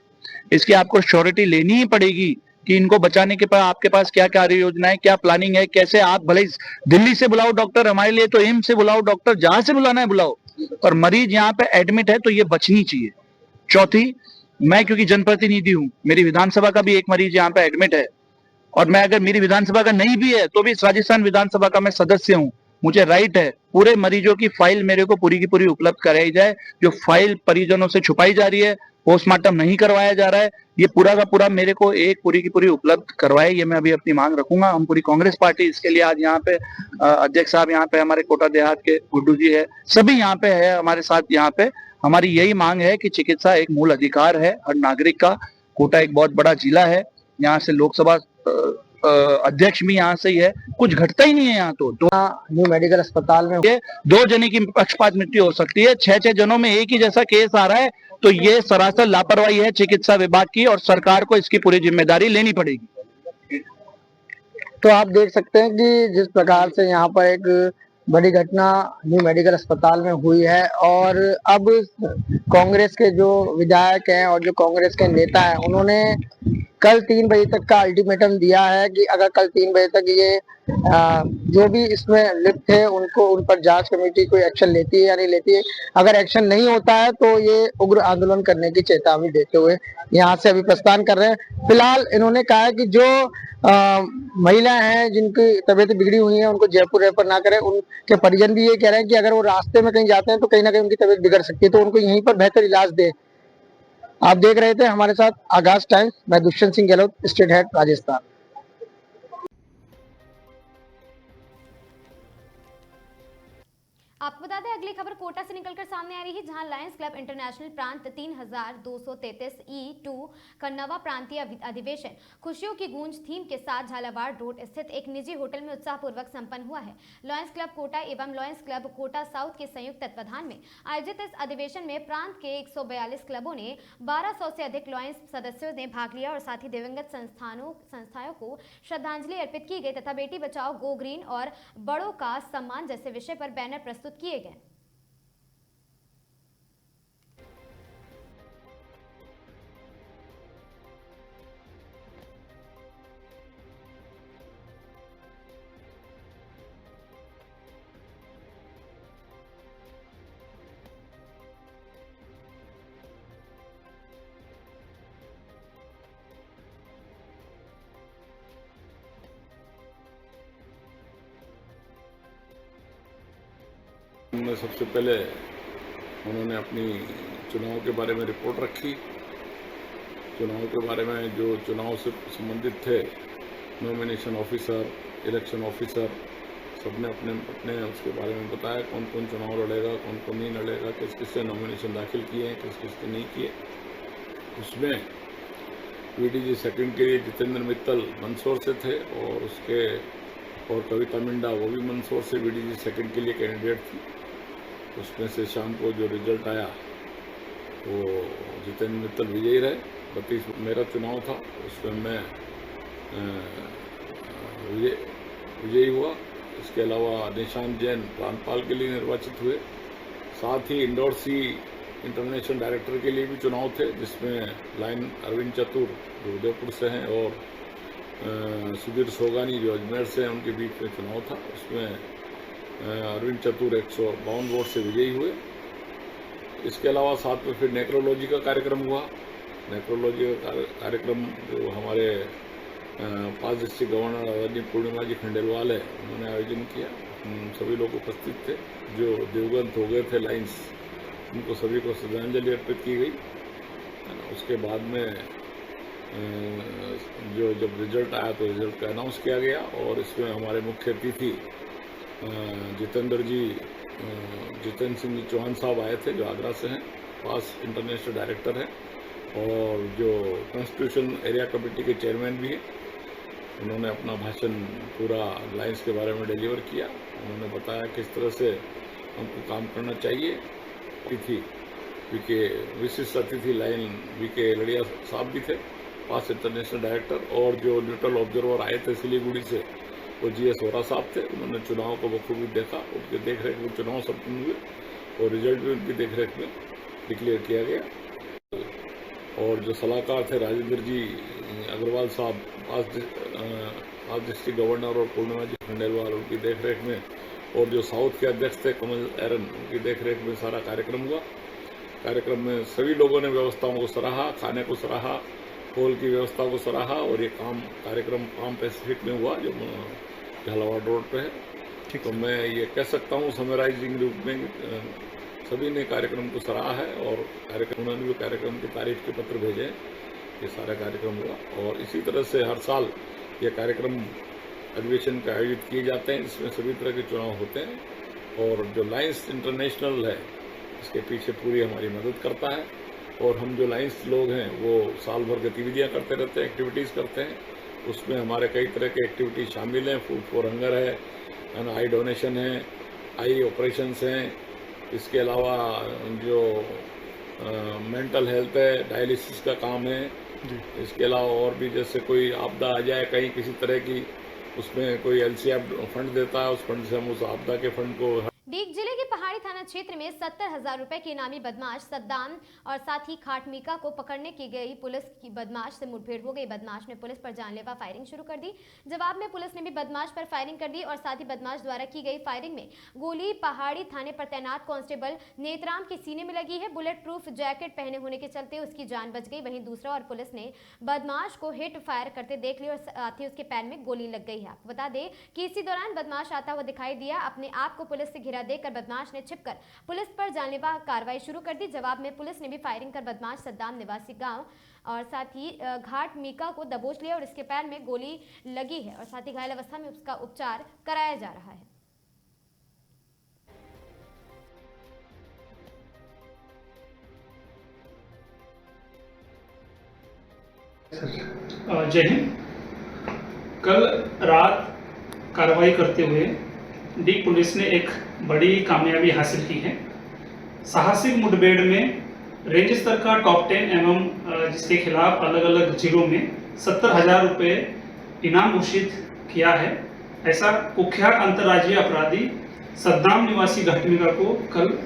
इसकी आपको श्योरिटी लेनी ही पड़ेगी कि इनको बचाने के पास आपके पास क्या कार्य योजना है, क्या प्लानिंग है, कैसे आप भले दिल्ली से बुलाओ डॉक्टर, हमारे लिए तो एम्स से बुलाओ डॉक्टर, जहां से बुलाना है बुलाओ, और मरीज यहाँ पे एडमिट है तो ये बचनी चाहिए। चौथी, मैं क्योंकि जनप्रतिनिधि हूँ, मेरी विधानसभा का भी एक मरीज यहाँ पे एडमिट है, और मैं अगर मेरी विधानसभा का नहीं भी है तो भी राजस्थान विधानसभा का मैं सदस्य हूँ, मुझे राइट है पूरे मरीजों की फाइल मेरे को पूरी की पूरी उपलब्ध कराई जाए। जो फाइल परिजनों से छुपाई जा रही है, पोस्टमार्टम नहीं करवाया जा रहा है, ये पूरा का पूरा मेरे को एक पूरी की पूरी उपलब्ध करवाए, ये मैं अभी अपनी मांग रखूंगा। हम पूरी कांग्रेस पार्टी इसके लिए आज यहाँ पे अध्यक्ष साहब यहाँ पे, हमारे कोटा देहात के गुड्डू जी है, सभी यहाँ पे है हमारे साथ। यहाँ पे हमारी यही मांग है कि चिकित्सा एक मूल अधिकार है हर नागरिक का। कोटा एक बहुत बड़ा जिला है, यहाँ से लोकसभा अध्यक्ष भी यहाँ से ही है, कुछ घटता ही नहीं है यहाँ तो। न्यू मेडिकल अस्पताल में 2 जने की पक्षपात मृत्यु हो सकती है, 6 जनों में एक ही जैसा केस आ रहा है, तो ये सरासर लापरवाही है चिकित्सा विभाग की, और सरकार को इसकी पूरी जिम्मेदारी लेनी पड़ेगी। तो आप देख सकते हैं कि जिस प्रकार से यहाँ पर एक बड़ी घटना न्यू मेडिकल अस्पताल में हुई है, और अब कांग्रेस के जो विधायक हैं और जो कांग्रेस के नेता हैं, उन्होंने कल 3 बजे तक का अल्टीमेटम दिया है कि अगर कल 3 बजे तक ये जो भी इसमें लिप्त थे उनको, उन पर जांच कमेटी कोई एक्शन लेती है या नहीं लेती है। अगर एक्शन नहीं होता है तो ये उग्र आंदोलन करने की चेतावनी देते हुए यहाँ से अभी प्रस्थान कर रहे हैं। फिलहाल इन्होंने कहा है कि जो महिला हैं जिनकी तबीयत बिगड़ी हुई है उनको जयपुर रेफर ना करें। उनके परिजन भी ये कह रहे हैं कि अगर वो रास्ते में कहीं जाते हैं तो कहीं ना कहीं उनकी तबीयत बिगड़ सकती है, तो उनको यहीं पर बेहतर इलाज दे। आप देख रहे थे हमारे साथ आगाज टाइम्स, मैं दुष्यंत सिंह गहलोत, स्टेट हेड राजस्थान। आपको बता दें अगली खबर कोटा से निकलकर सामने आ रही है, जहां लायंस क्लब इंटरनेशनल प्रांत 3233 E2 का नवा प्रांतीय अधिवेशन खुशियों की गूंज थीम के साथ झालावाड़ रोड स्थित एक निजी होटल में उत्साहपूर्वक संपन्न हुआ है। लायंस क्लब कोटा एवं लायंस क्लब कोटा साउथ के संयुक्त तत्वाधान में आयोजित इस अधिवेशन में प्रांत के 142 क्लबों ने 1200 से अधिक लायंस सदस्यों ने भाग लिया और साथ ही दिवंगत संस्थाओं को श्रद्धांजलि अर्पित की गई तथा बेटी बचाओ गो ग्रीन और बड़ों का सम्मान जैसे विषय पर बैनर प्रस्तुत किए गए। में सबसे पहले उन्होंने अपनी चुनाव के बारे में रिपोर्ट रखी। चुनाव के बारे में जो चुनाव से संबंधित थे, नॉमिनेशन ऑफिसर, इलेक्शन ऑफिसर, सबने अपने अपने उसके बारे में बताया कौन कौन चुनाव लड़ेगा, कौन कौन नहीं लड़ेगा, किस किस से नॉमिनेशन दाखिल किए हैं, किस किस के नहीं किए। उसमें वीडीजी सेकंड के लिए जितेंद्र मित्तल मंदसौर से थे और कविता मिंडा वो भी मंदसौर से वीडीजी सेकंड के लिए कैंडिडेट थी। उसमें से शाम को जो रिजल्ट आया वो जितेंद्र मित्तल विजयी रहे। 32 मेरा चुनाव था, उसमें मैं विजयी हुआ। इसके अलावा निशांत जैन प्रांतपाल के लिए निर्वाचित हुए। साथ ही इंदौर सी इंटरनेशनल डायरेक्टर के लिए भी चुनाव थे, जिसमें लाइन अरविंद चतुर जो उदयपुर से हैं और सुधीर सोगानी जो अजमेर से हैं, उनके बीच में चुनाव था। उसमें अरविंद चतुर 152 वोट से विजयी हुए। इसके अलावा साथ में फिर नेक्रोलॉजी का कार्यक्रम हुआ। नेक्रोलॉजी का कार्यक्रम जो हमारे 5 डिस्ट्रिक्ट गवर्नर आदरणीय पूर्णिमा जी खंडेलवाल है, उन्होंने आयोजन किया। सभी लोग उपस्थित थे। जो दिवंगत हो गए थे लाइन्स, उनको सभी को श्रद्धांजलि अर्पित की गई। उसके बाद में जब रिजल्ट आया तो रिजल्ट का अनाउंस किया गया और इसमें हमारे मुख्य अतिथि जितेंद्र सिंह जी चौहान साहब आए थे, जो आगरा से हैं, पास इंटरनेशनल डायरेक्टर हैं और जो कॉन्स्टिट्यूशन एरिया कमेटी के चेयरमैन भी हैं। उन्होंने अपना भाषण पूरा लाइन्स के बारे में डिलीवर किया। उन्होंने बताया किस तरह से हमको काम करना चाहिए। अतिथि वीके विशिष्ट अतिथि लाइन वीके लड़िया साहब भी थे, पास इंटरनेशनल डायरेक्टर, और जो न्यूट्रल ऑब्जर्वर आए थे सिलीगुड़ी से, वो GS वोरा साहब थे। उन्होंने चुनाव को बखूबी देखा, उनके देखरेख में चुनाव संपन्न हुए और रिजल्ट भी उनकी देखरेख में डिक्लेयर किया गया। और जो सलाहकार थे राजेंद्र जी अग्रवाल साहब, पास डिस्ट्रिक्ट गवर्नर, और पूर्णिमा जी खंडेलवाल, उनकी देखरेख में, और जो साउथ के अध्यक्ष थे कमल एरन, उनकी देखरेख में सारा कार्यक्रम हुआ। कार्यक्रम में सभी लोगों ने व्यवस्थाओं को सराहा, खाने को सराहा, हॉल की व्यवस्था को सराहा और ये कार्यक्रम पाम पैसिफिक में हुआ जो झालावाड़ रोड पे है। तो मैं ये कह सकता हूँ समराइजिंग रूप में सभी ने कार्यक्रम को सराहा है और उन्होंने भी कार्यक्रम की तारीफ के पत्र भेजे। ये सारा कार्यक्रम हुआ और इसी तरह से हर साल ये कार्यक्रम अधिवेशन का आयोजित किए जाते हैं, जिसमें सभी तरह के चुनाव होते हैं। और जो लायंस इंटरनेशनल है, इसके पीछे पूरी हमारी मदद करता है। और हम जो लायंस लोग हैं वो साल भर गतिविधियां करते रहते हैं, एक्टिविटीज़ करते हैं। उसमें हमारे कई तरह के एक्टिविटीज शामिल हैं। फूड फॉर हंगर है, आई डोनेशन है, आई ऑपरेशंस हैं। इसके अलावा जो मेंटल हेल्थ है, डायलिसिस का काम है। इसके अलावा और भी जैसे कोई आपदा आ जाए कहीं किसी तरह की, उसमें कोई LCF फंड देता है, उस फंड से हम उस आपदा के फंड को। डीग जिले के पहाड़ी थाना क्षेत्र में 70,000 रुपए के इनामी बदमाश सद्दाम और साथ ही खाटमीका को पकड़ने की गई पुलिस की बदमाश से मुठभेड़ हो गई। बदमाश ने पुलिस पर जानलेवा फायरिंग शुरू कर दी। जवाब में पुलिस ने भी बदमाश पर फायरिंग कर दी और साथ ही बदमाश द्वारा की गई फायरिंग में गोली पहाड़ी थाने पर तैनात कांस्टेबल नेतराम के सीने में लगी है। बुलेट प्रूफ जैकेट पहने होने के चलते उसकी जान बच गई। वहीं दूसरा और पुलिस ने बदमाश को हिट फायर करते देख लिया और साथ ही उसके पैर में गोली लग गई है। आपको बता दें कि इसी दौरान बदमाश आता हुआ दिखाई दिया। अपने आप को पुलिस से घिरा देकर बदमाश ने छिपकर पुलिस पर जानलेवा कार्रवाई शुरू कर दी। जवाब में पुलिस ने भी फायरिंग कर बदमाश सद्दाम निवासी गांव और साथ ही घाट मीका को दबोच लिया और इसके पैर में गोली लगी है और साथ ही घायल अवस्था में उसका उपचार कराया जा रहा है। जय हिंद। कल रात कार्रवाई करते हुए डी पुलिस ने एक बड़ी कामयाबी हासिल की है। साहसिक मुठभेड़ में रेंज स्तर का टॉप 10 एवं जिसके खिलाफ अलग अलग जिलों में 70,000 रुपये इनाम घोषित किया है, ऐसा कुख्यात अंतर्राज्यीय अपराधी सद्दाम निवासी घाटमीका को कल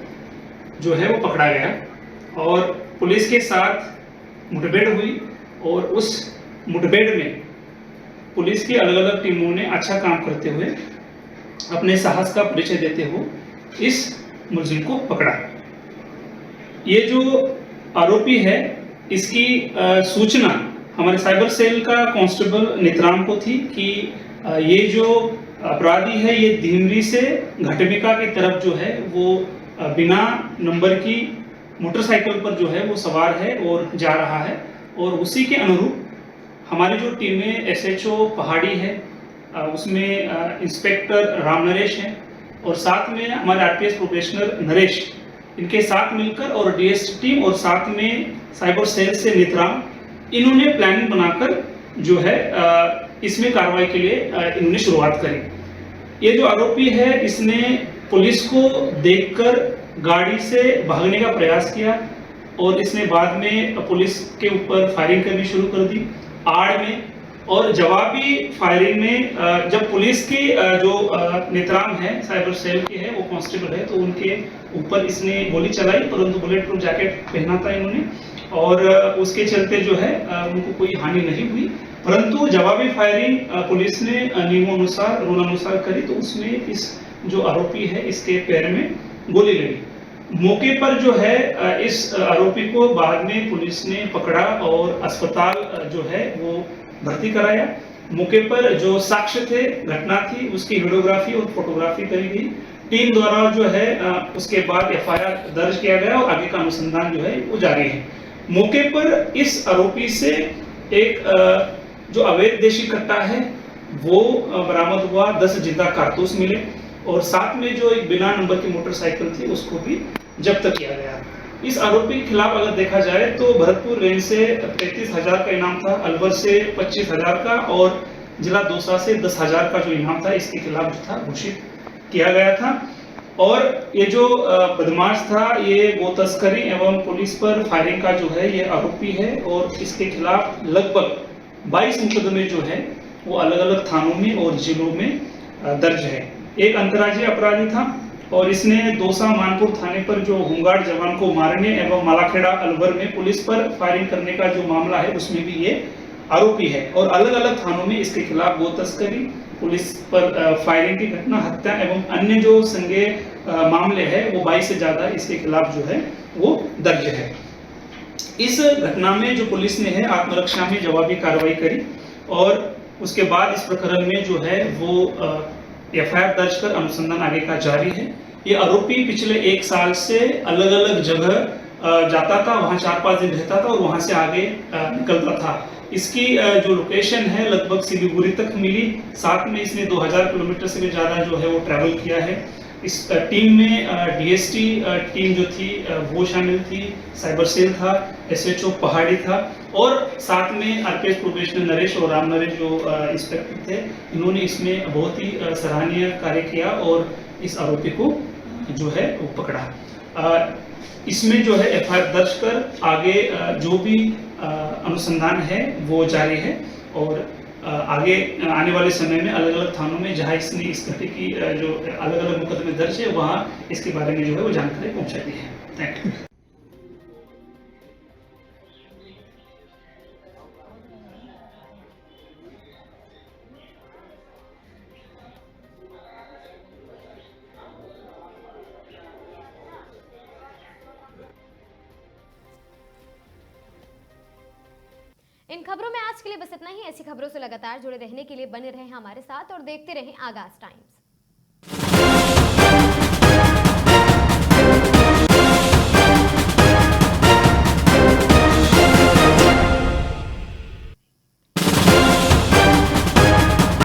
जो है वो पकड़ा गया और पुलिस के साथ मुठभेड़ हुई और उस मुठभेड़ में पुलिस की अलग अलग टीमों ने अच्छा काम करते हुए अपने साहस का परिचय देते हुए इस मुलजिम को पकड़ा। ये जो आरोपी है इसकी सूचना हमारे साइबर सेल का कांस्टेबल नेत्राम को थी कि ये जो अपराधी है ये धीमरी से घाटमीका की तरफ जो है वो बिना नंबर की मोटरसाइकिल पर जो है वो सवार है और जा रहा है और उसी के अनुरूप हमारी जो टीमें एसएचओ पहाड़ी है उसमें इंस्पेक्टर राम नरेश है और साथ में हमारे आरपीएस प्रोफेशनल नरेश, इनके साथ मिलकर और डीएस टीम और साथ में साइबर सेल से नेत्राम, इन्होंने प्लानिंग बनाकर जो है इसमें कार्रवाई के लिए इन्होंने शुरुआत करी। ये जो आरोपी है इसने पुलिस को देखकर गाड़ी से भागने का प्रयास किया और इसने बाद में पुलिस के ऊपर फायरिंग करनी शुरू कर दी आड़ में। और जवाबी फायरिंग में जब पुलिस की जो नेत्राम है साइबर सेल के है वो कांस्टेबल है तो उनके ऊपर इसने गोली चलाई, परंतु बुलेट प्रूफ जैकेट पहना था इन्होंने और उसके चलते जो है उनको कोई हानि नहीं हुई, परंतु जवाबी फायरिंग पुलिस ने नियमों अनुसार रूल अनुसार करी तो उसमें इस जो आरोपी है इसके पैर में गोली लगी। मौके पर जो है इस आरोपी को बाद में पुलिस ने पकड़ा और अस्पताल जो है वो भर्ती कराया। मौके पर जो साक्ष्य थे, घटना थी, उसकी वीडियोग्राफी और फोटोग्राफी करी गई। टीम द्वारा जो है उसके बाद एफआईआर दर्ज किया गया और आगे का अनुसंधान जो है वो जारी है। मौके पर इस आरोपी से एक जो अवैध देशी कट्टा है वो बरामद हुआ, 10 जिंदा कारतूस मिले और साथ में जो एक बिना नंबर की मोटरसाइकिल थी उसको भी जब्त किया गया। इस आरोपी के खिलाफ अगर देखा जाए तो भरतपुर रेंज से 33,000 का इनाम था, अलवर से 25,000 का और जिला दौसा से 10,000 का जो इनाम था इसके खिलाफ जो था घोषित किया गया था। और ये जो बदमाश था ये गो तस्करी एवं पुलिस पर फायरिंग का जो है ये आरोपी है और इसके खिलाफ लगभग 22 मुकदमे जो है वो अलग अलग थानों में और जिलों में दर्ज है। एक अंतर्राज्यीय अपराधी था और इसने दौसा मानपुर थाने पर जो होमगार्ड जवान को मारने एवं मालाखेड़ा अलवर में पुलिस पर फायरिंग करने का जो मामला है उसमें भी ये आरोपी है और अलग अलग थानों में इसके खिलाफ गो तस्करी, पुलिस पर फायरिंग की घटना, हत्या एवं अन्य जो संज्ञेय मामले हैं वो 22 से ज्यादा इसके खिलाफ जो है वो दर्ज है। इस घटना में जो पुलिस ने है आत्मरक्षा में जवाबी कार्रवाई करी और उसके बाद इस प्रकरण में जो है वो एफआईआर दर्ज कर अनुसंधान आगे का जारी है। ये आरोपी पिछले 1 साल से अलग अलग जगह जाता था, वहाँ 4-5 दिन रहता था और वहाँ से आगे निकलता था। इसकी जो लोकेशन है लगभग सिलीगुड़ी तक मिली, साथ में इसने 2000 किलोमीटर से भी ज़्यादा जो है वो ट्रैवल किया है। इस टीम में डीएसटी टीम जो थी वो शामिल थी, साइबर सेल था, एसएचओ पहाड़ी था और साथ में आरपीएस प्रोफेशनल नरेश और राम नरेश जो इंस्पेक्टर थे, इन्होंने इसमें बहुत ही सराहनीय कार्य किया और इस आरोपी को जो है वो पकड़ा। इसमें जो है एफआईआर दर्ज कर आगे जो भी अनुसंधान है वो जारी है और आगे आने वाले समय में अलग अलग थानों में जहां इसने इस घटना की जो अलग अलग मुकदमे दर्ज है वहां इसके बारे में जो है वो जानकारी पहुंचा दी है। Thank you. इन खबरों में आज के लिए बस इतना ही। ऐसी खबरों से लगातार जुड़े रहने के लिए बने रहें हमारे साथ और देखते रहें आगाज टाइम्स।